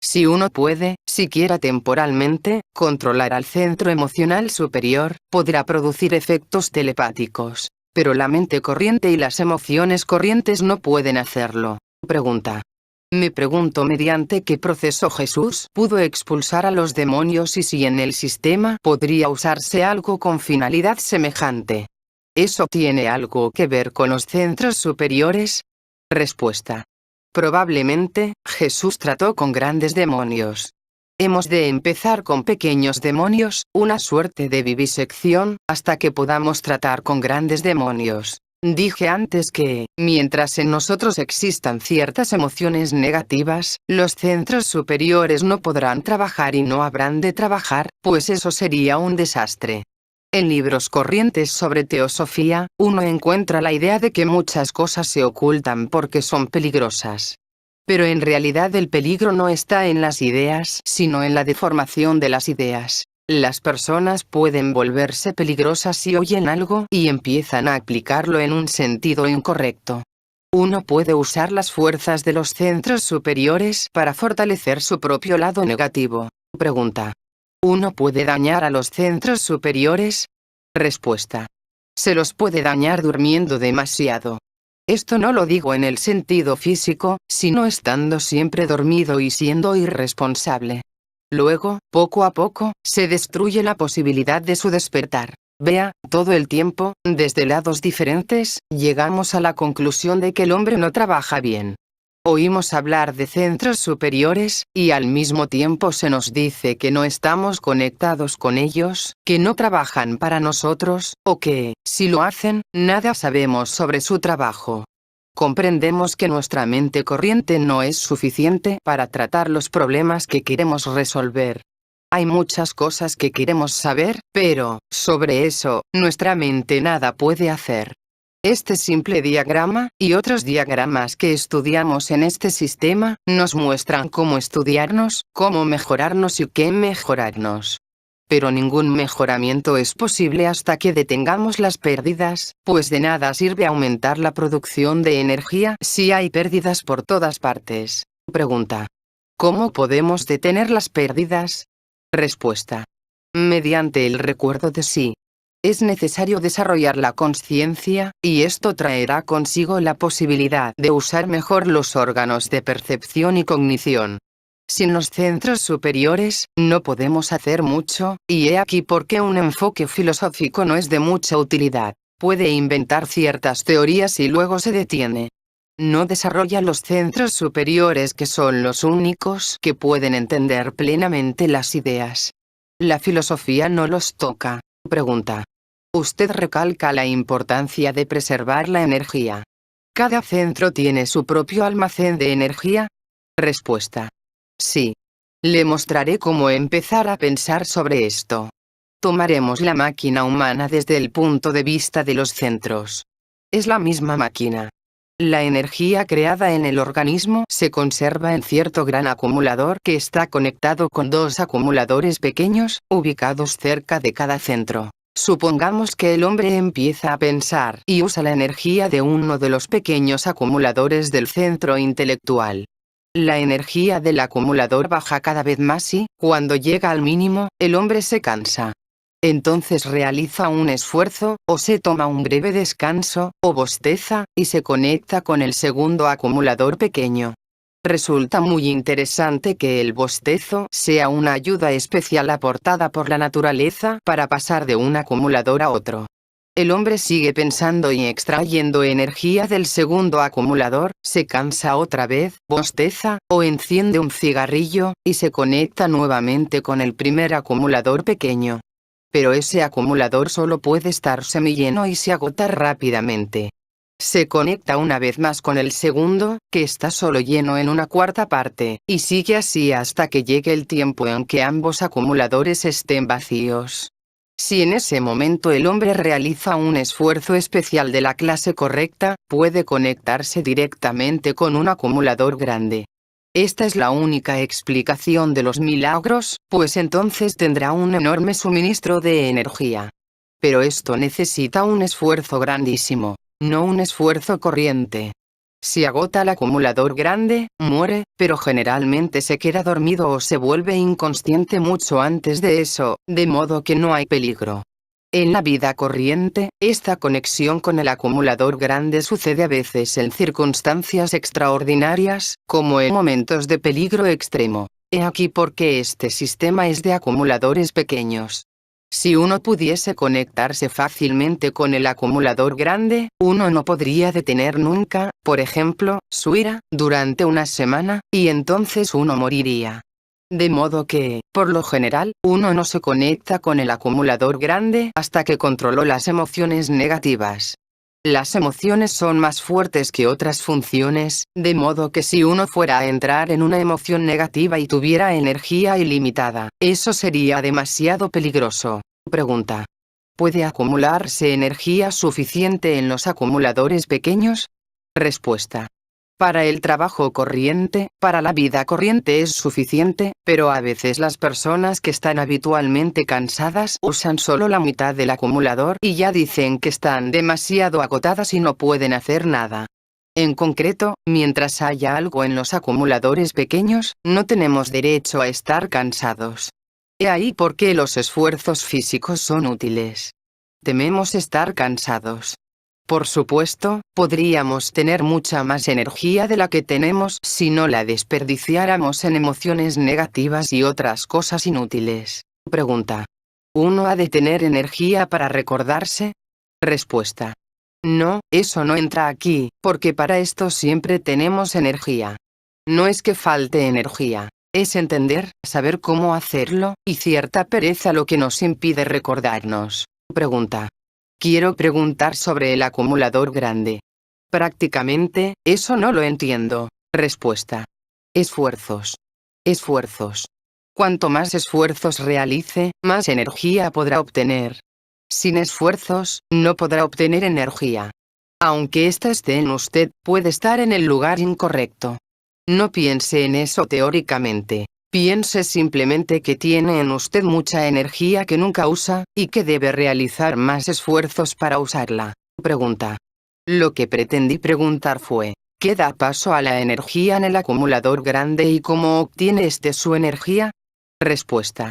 Si uno puede, siquiera temporalmente, controlar al centro emocional superior, podrá producir efectos telepáticos. Pero la mente corriente y las emociones corrientes no pueden hacerlo. Pregunta. Me pregunto mediante qué proceso Jesús pudo expulsar a los demonios y si en el sistema podría usarse algo con finalidad semejante. ¿Eso tiene algo que ver con los centros superiores? Respuesta. Probablemente, Jesús trató con grandes demonios. Hemos de empezar con pequeños demonios, una suerte de vivisección, hasta que podamos tratar con grandes demonios. Dije antes que, mientras en nosotros existan ciertas emociones negativas, los centros superiores no podrán trabajar y no habrán de trabajar, pues eso sería un desastre. En libros corrientes sobre teosofía, uno encuentra la idea de que muchas cosas se ocultan porque son peligrosas. Pero en realidad el peligro no está en las ideas, sino en la deformación de las ideas. Las personas pueden volverse peligrosas si oyen algo y empiezan a aplicarlo en un sentido incorrecto. Uno puede usar las fuerzas de los centros superiores para fortalecer su propio lado negativo. Pregunta. ¿Uno puede dañar a los centros superiores? Respuesta. Se los puede dañar durmiendo demasiado. Esto no lo digo en el sentido físico, sino estando siempre dormido y siendo irresponsable. Luego, poco a poco, se destruye la posibilidad de su despertar. Vea, todo el tiempo, desde lados diferentes, llegamos a la conclusión de que el hombre no trabaja bien. Oímos hablar de centros superiores, y al mismo tiempo se nos dice que no estamos conectados con ellos, que no trabajan para nosotros, o que, si lo hacen, nada sabemos sobre su trabajo. Comprendemos que nuestra mente corriente no es suficiente para tratar los problemas que queremos resolver. Hay muchas cosas que queremos saber, pero, sobre eso, nuestra mente nada puede hacer. Este simple diagrama, y otros diagramas que estudiamos en este sistema, nos muestran cómo estudiarnos, cómo mejorarnos y qué mejorarnos. Pero ningún mejoramiento es posible hasta que detengamos las pérdidas, pues de nada sirve aumentar la producción de energía si hay pérdidas por todas partes. Pregunta. ¿Cómo podemos detener las pérdidas? Respuesta. Mediante el recuerdo de sí. Es necesario desarrollar la conciencia, y esto traerá consigo la posibilidad de usar mejor los órganos de percepción y cognición. Sin los centros superiores, no podemos hacer mucho, y he aquí por qué un enfoque filosófico no es de mucha utilidad. Puede inventar ciertas teorías y luego se detiene. No desarrolla los centros superiores que son los únicos que pueden entender plenamente las ideas. La filosofía no los toca. Pregunta. Usted recalca la importancia de preservar la energía. ¿Cada centro tiene su propio almacén de energía? Respuesta. Sí. Le mostraré cómo empezar a pensar sobre esto. Tomaremos la máquina humana desde el punto de vista de los centros. Es la misma máquina. La energía creada en el organismo se conserva en cierto gran acumulador que está conectado con dos acumuladores pequeños, ubicados cerca de cada centro. Supongamos que el hombre empieza a pensar y usa la energía de uno de los pequeños acumuladores del centro intelectual. La energía del acumulador baja cada vez más y, cuando llega al mínimo, el hombre se cansa. Entonces realiza un esfuerzo, o se toma un breve descanso, o bosteza, y se conecta con el segundo acumulador pequeño. Resulta muy interesante que el bostezo sea una ayuda especial aportada por la naturaleza para pasar de un acumulador a otro. El hombre sigue pensando y extrayendo energía del segundo acumulador, se cansa otra vez, bosteza, o enciende un cigarrillo, y se conecta nuevamente con el primer acumulador pequeño. Pero ese acumulador solo puede estar semilleno y se agota rápidamente. Se conecta una vez más con el segundo, que está solo lleno en una cuarta parte, y sigue así hasta que llegue el tiempo en que ambos acumuladores estén vacíos. Si en ese momento el hombre realiza un esfuerzo especial de la clase correcta, puede conectarse directamente con un acumulador grande. Esta es la única explicación de los milagros, pues entonces tendrá un enorme suministro de energía. Pero esto necesita un esfuerzo grandísimo, no un esfuerzo corriente. Si agota el acumulador grande, muere, pero generalmente se queda dormido o se vuelve inconsciente mucho antes de eso, de modo que no hay peligro. En la vida corriente, esta conexión con el acumulador grande sucede a veces en circunstancias extraordinarias, como en momentos de peligro extremo. He aquí por qué este sistema es de acumuladores pequeños. Si uno pudiese conectarse fácilmente con el acumulador grande, uno no podría detener nunca, por ejemplo, su ira, durante una semana, y entonces uno moriría. De modo que, por lo general, uno no se conecta con el acumulador grande hasta que controló las emociones negativas. Las emociones son más fuertes que otras funciones, de modo que si uno fuera a entrar en una emoción negativa y tuviera energía ilimitada, eso sería demasiado peligroso. Pregunta: ¿puede acumularse energía suficiente en los acumuladores pequeños? Respuesta: para el trabajo corriente, para la vida corriente es suficiente, pero a veces las personas que están habitualmente cansadas usan solo la mitad del acumulador y ya dicen que están demasiado agotadas y no pueden hacer nada. En concreto, mientras haya algo en los acumuladores pequeños, no tenemos derecho a estar cansados. He ahí por qué los esfuerzos físicos son útiles. Tememos estar cansados. Por supuesto, podríamos tener mucha más energía de la que tenemos si no la desperdiciáramos en emociones negativas y otras cosas inútiles. Pregunta: ¿uno ha de tener energía para recordarse? Respuesta: no, eso no entra aquí, porque para esto siempre tenemos energía. No es que falte energía, es entender, saber cómo hacerlo, y cierta pereza lo que nos impide recordarnos. Pregunta: quiero preguntar sobre el acumulador grande. Prácticamente, eso no lo entiendo. Respuesta: esfuerzos. Esfuerzos. Cuanto más esfuerzos realice, más energía podrá obtener. Sin esfuerzos, no podrá obtener energía. Aunque ésta esté en usted, puede estar en el lugar incorrecto. No piense en eso teóricamente. Piense simplemente que tiene en usted mucha energía que nunca usa, y que debe realizar más esfuerzos para usarla. Pregunta: lo que pretendí preguntar fue, ¿qué da paso a la energía en el acumulador grande y cómo obtiene este su energía? Respuesta: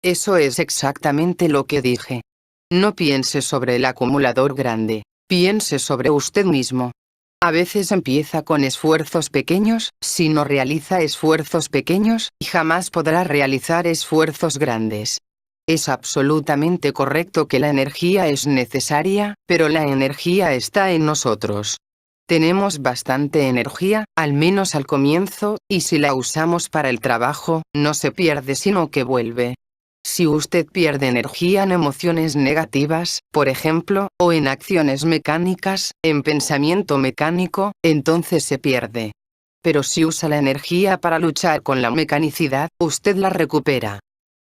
eso es exactamente lo que dije. No piense sobre el acumulador grande, piense sobre usted mismo. A veces empieza con esfuerzos pequeños, si no realiza esfuerzos pequeños, jamás podrá realizar esfuerzos grandes. Es absolutamente correcto que la energía es necesaria, pero la energía está en nosotros. Tenemos bastante energía, al menos al comienzo, y si la usamos para el trabajo, no se pierde sino que vuelve. Si usted pierde energía en emociones negativas, por ejemplo, o en acciones mecánicas, en pensamiento mecánico, entonces se pierde. Pero si usa la energía para luchar con la mecanicidad, usted la recupera.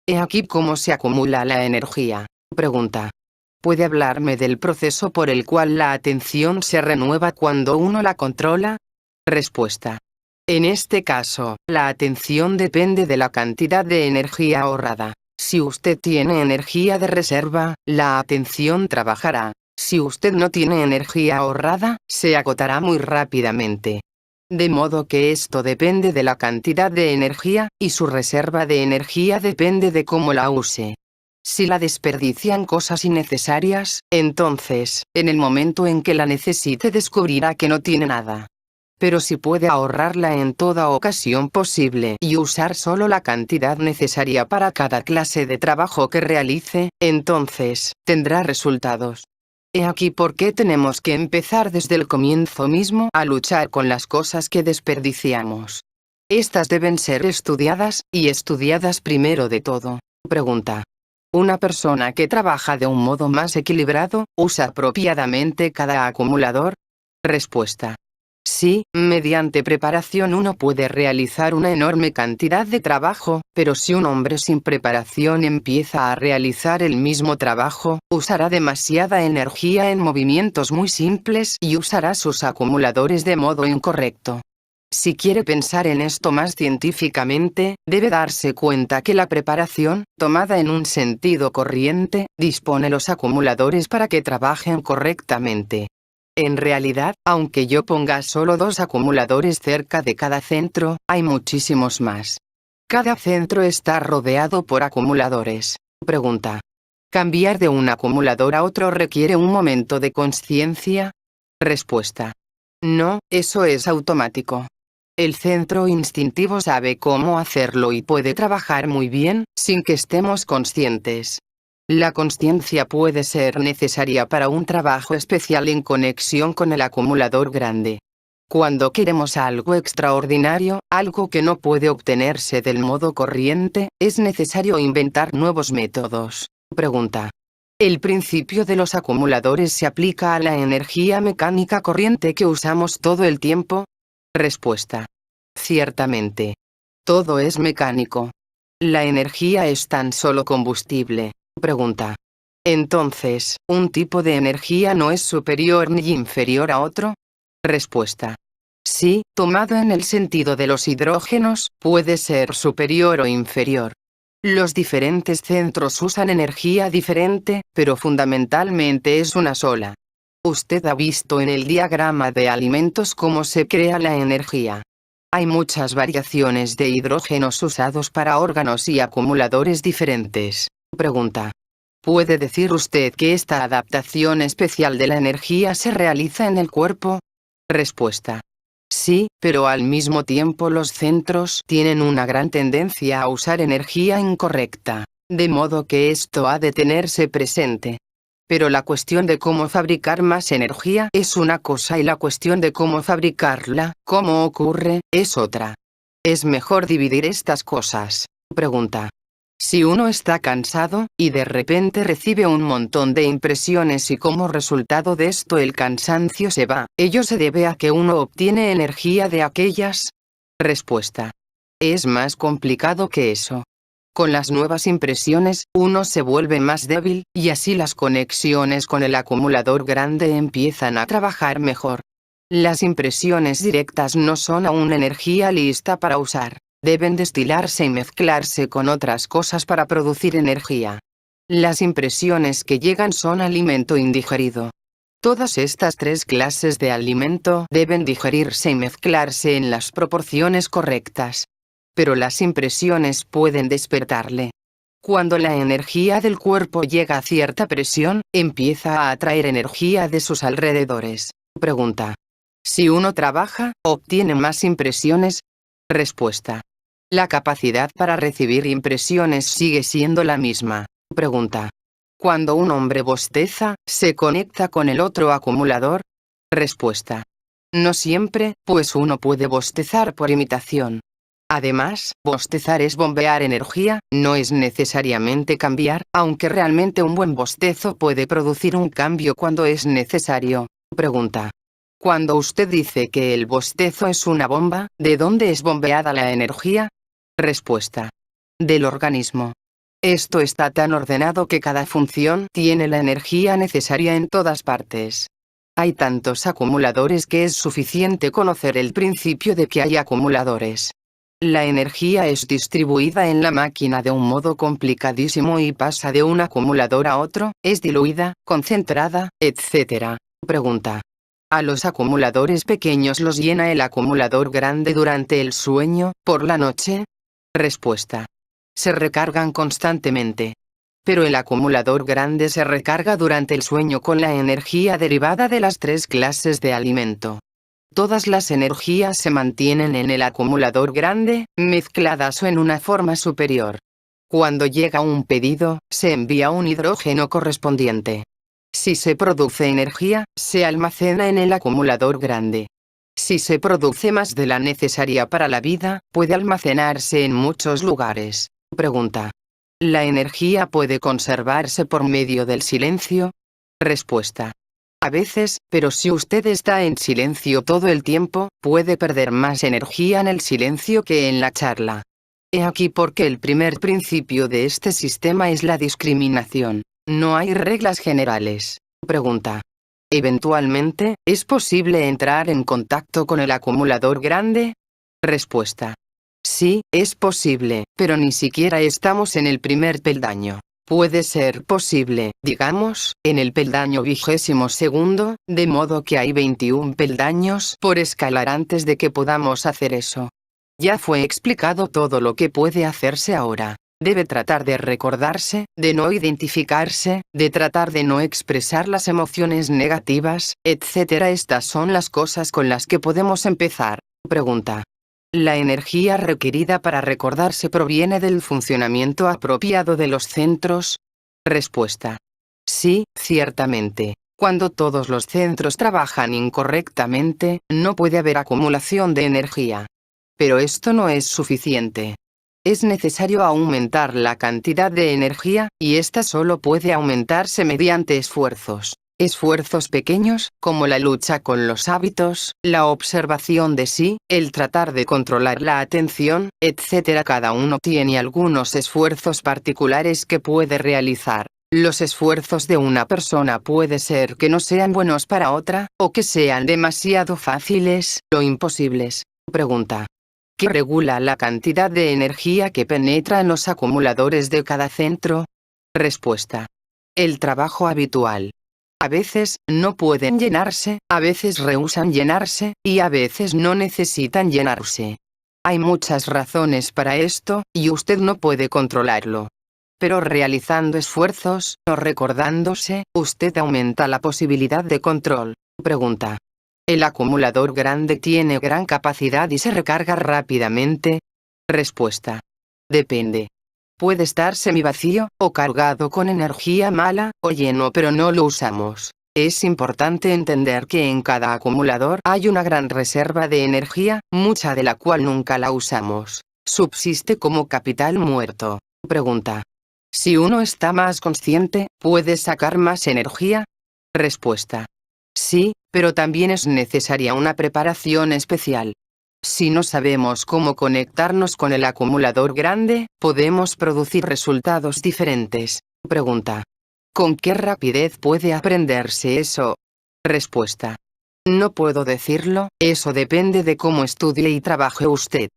He aquí cómo se acumula la energía. Pregunta: ¿puede hablarme del proceso por el cual la atención se renueva cuando uno la controla? Respuesta: en este caso, la atención depende de la cantidad de energía ahorrada. Si usted tiene energía de reserva, la atención trabajará. Si usted no tiene energía ahorrada, se agotará muy rápidamente. De modo que esto depende de la cantidad de energía, y su reserva de energía depende de cómo la use. Si la desperdician cosas innecesarias, entonces, en el momento en que la necesite descubrirá que no tiene nada. Pero si puede ahorrarla en toda ocasión posible y usar solo la cantidad necesaria para cada clase de trabajo que realice, entonces, tendrá resultados. He aquí por qué tenemos que empezar desde el comienzo mismo a luchar con las cosas que desperdiciamos. Estas deben ser estudiadas, y estudiadas primero de todo. Pregunta: ¿una persona que trabaja de un modo más equilibrado, usa apropiadamente cada acumulador? Respuesta: Sí, mediante preparación uno puede realizar una enorme cantidad de trabajo, pero si un hombre sin preparación empieza a realizar el mismo trabajo, usará demasiada energía en movimientos muy simples y usará sus acumuladores de modo incorrecto. Si quiere pensar en esto más científicamente, debe darse cuenta que la preparación, tomada en un sentido corriente, dispone los acumuladores para que trabajen correctamente. En realidad, aunque yo ponga solo 2 acumuladores cerca de cada centro, hay muchísimos más. Cada centro está rodeado por acumuladores. Pregunta. ¿Cambiar de un acumulador a otro requiere un momento de consciencia? Respuesta. No, eso es automático. El centro instintivo sabe cómo hacerlo y puede trabajar muy bien, sin que estemos conscientes. La consciencia puede ser necesaria para un trabajo especial en conexión con el acumulador grande. Cuando queremos algo extraordinario, algo que no puede obtenerse del modo corriente, es necesario inventar nuevos métodos. Pregunta. ¿El principio de los acumuladores se aplica a la energía mecánica corriente que usamos todo el tiempo? Respuesta. Ciertamente. Todo es mecánico. La energía es tan solo combustible. Pregunta. Entonces, ¿un tipo de energía no es superior ni inferior a otro? Respuesta. Sí, tomado en el sentido de los hidrógenos, puede ser superior o inferior. Los diferentes centros usan energía diferente, pero fundamentalmente es una sola. Usted ha visto en el diagrama de alimentos cómo se crea la energía. Hay muchas variaciones de hidrógenos usados para órganos y acumuladores diferentes. Pregunta. ¿Puede decir usted que esta adaptación especial de la energía se realiza en el cuerpo? Respuesta. Sí, pero al mismo tiempo los centros tienen una gran tendencia a usar energía incorrecta, de modo que esto ha de tenerse presente. Pero la cuestión de cómo fabricar más energía es una cosa y la cuestión de cómo fabricarla, cómo ocurre, es otra. Es mejor dividir estas cosas. Pregunta. Si uno está cansado, y de repente recibe un montón de impresiones y como resultado de esto el cansancio se va, ¿ello se debe a que uno obtiene energía de aquellas? Respuesta. Es más complicado que eso. Con las nuevas impresiones, uno se vuelve más débil, y así las conexiones con el acumulador grande empiezan a trabajar mejor. Las impresiones directas no son aún energía lista para usar. Deben destilarse y mezclarse con otras cosas para producir energía. Las impresiones que llegan son alimento indigerido. Todas estas 3 clases de alimento deben digerirse y mezclarse en las proporciones correctas. Pero las impresiones pueden despertarle. Cuando la energía del cuerpo llega a cierta presión, empieza a atraer energía de sus alrededores. Pregunta. Si uno trabaja, ¿obtiene más impresiones? Respuesta. La capacidad para recibir impresiones sigue siendo la misma. Pregunta. Cuando un hombre bosteza, ¿se conecta con el otro acumulador? Respuesta. No siempre, pues uno puede bostezar por imitación. Además, bostezar es bombear energía, no es necesariamente cambiar, aunque realmente un buen bostezo puede producir un cambio cuando es necesario. Pregunta. Cuando usted dice que el bostezo es una bomba, ¿de dónde es bombeada la energía? Respuesta. Del organismo. Esto está tan ordenado que cada función tiene la energía necesaria en todas partes. Hay tantos acumuladores que es suficiente conocer el principio de que hay acumuladores. La energía es distribuida en la máquina de un modo complicadísimo y pasa de un acumulador a otro, es diluida, concentrada, etc. Pregunta. ¿A los acumuladores pequeños los llena el acumulador grande durante el sueño, por la noche? Respuesta. Se recargan constantemente. Pero el acumulador grande se recarga durante el sueño con la energía derivada de las 3 clases de alimento. Todas las energías se mantienen en el acumulador grande, mezcladas o en una forma superior. Cuando llega un pedido, se envía un hidrógeno correspondiente. Si se produce energía, se almacena en el acumulador grande. Si se produce más de la necesaria para la vida, puede almacenarse en muchos lugares. Pregunta. ¿La energía puede conservarse por medio del silencio? Respuesta. A veces, pero si usted está en silencio todo el tiempo, puede perder más energía en el silencio que en la charla. He aquí porque el primer principio de este sistema es la discriminación. No hay reglas generales. Pregunta. Eventualmente, ¿es posible entrar en contacto con el acumulador grande? Respuesta. Sí, es posible, pero ni siquiera estamos en el primer peldaño. Puede ser posible, digamos, en el peldaño 22º, de modo que hay 21 peldaños por escalar antes de que podamos hacer eso. Ya fue explicado todo lo que puede hacerse ahora. Debe tratar de recordarse, de no identificarse, de tratar de no expresar las emociones negativas, etc. Estas son las cosas con las que podemos empezar. Pregunta. ¿La energía requerida para recordarse proviene del funcionamiento apropiado de los centros? Respuesta. Sí, ciertamente. Cuando todos los centros trabajan incorrectamente, no puede haber acumulación de energía. Pero esto no es suficiente. Es necesario aumentar la cantidad de energía, y esta solo puede aumentarse mediante esfuerzos. Esfuerzos pequeños, como la lucha con los hábitos, la observación de sí, el tratar de controlar la atención, etc. Cada uno tiene algunos esfuerzos particulares que puede realizar. Los esfuerzos de una persona puede ser que no sean buenos para otra, o que sean demasiado fáciles, o imposibles. Pregunta. ¿Qué regula la cantidad de energía que penetra en los acumuladores de cada centro? Respuesta. El trabajo habitual. A veces, no pueden llenarse, a veces rehúsan llenarse, y a veces no necesitan llenarse. Hay muchas razones para esto, y usted no puede controlarlo. Pero realizando esfuerzos, o recordándose, usted aumenta la posibilidad de control. Pregunta. ¿El acumulador grande tiene gran capacidad y se recarga rápidamente? Respuesta. Depende. Puede estar semivacío, o cargado con energía mala, o lleno pero no lo usamos. Es importante entender que en cada acumulador hay una gran reserva de energía, mucha de la cual nunca la usamos. Subsiste como capital muerto. Pregunta. Si uno está más consciente, ¿puede sacar más energía? Respuesta. Sí, pero también es necesaria una preparación especial. Si no sabemos cómo conectarnos con el acumulador grande, podemos producir resultados diferentes. Pregunta. ¿Con qué rapidez puede aprenderse eso? Respuesta. No puedo decirlo, eso depende de cómo estudie y trabaje usted.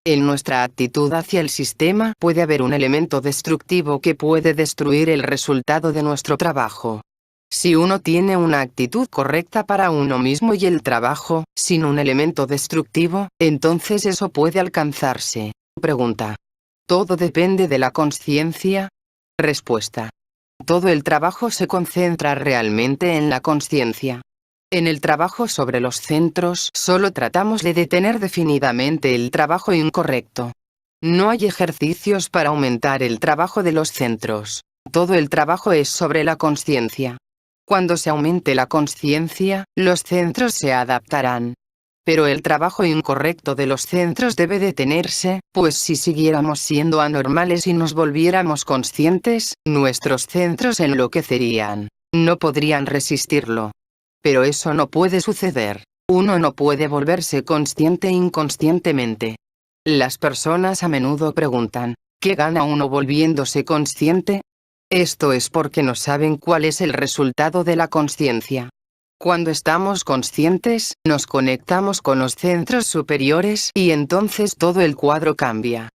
En nuestra actitud hacia el sistema puede haber un elemento destructivo que puede destruir el resultado de nuestro trabajo. Si uno tiene una actitud correcta para uno mismo y el trabajo, sin un elemento destructivo, entonces eso puede alcanzarse. Pregunta. ¿Todo depende de la consciencia? Respuesta. Todo el trabajo se concentra realmente en la consciencia. En el trabajo sobre los centros solo tratamos de detener definidamente el trabajo incorrecto. No hay ejercicios para aumentar el trabajo de los centros. Todo el trabajo es sobre la consciencia. Cuando se aumente la consciencia, los centros se adaptarán. Pero el trabajo incorrecto de los centros debe detenerse, pues si siguiéramos siendo anormales y nos volviéramos conscientes, nuestros centros enloquecerían. No podrían resistirlo. Pero eso no puede suceder. Uno no puede volverse consciente inconscientemente. Las personas a menudo preguntan, ¿qué gana uno volviéndose consciente? Esto es porque no saben cuál es el resultado de la consciencia. Cuando estamos conscientes, nos conectamos con los centros superiores y entonces todo el cuadro cambia.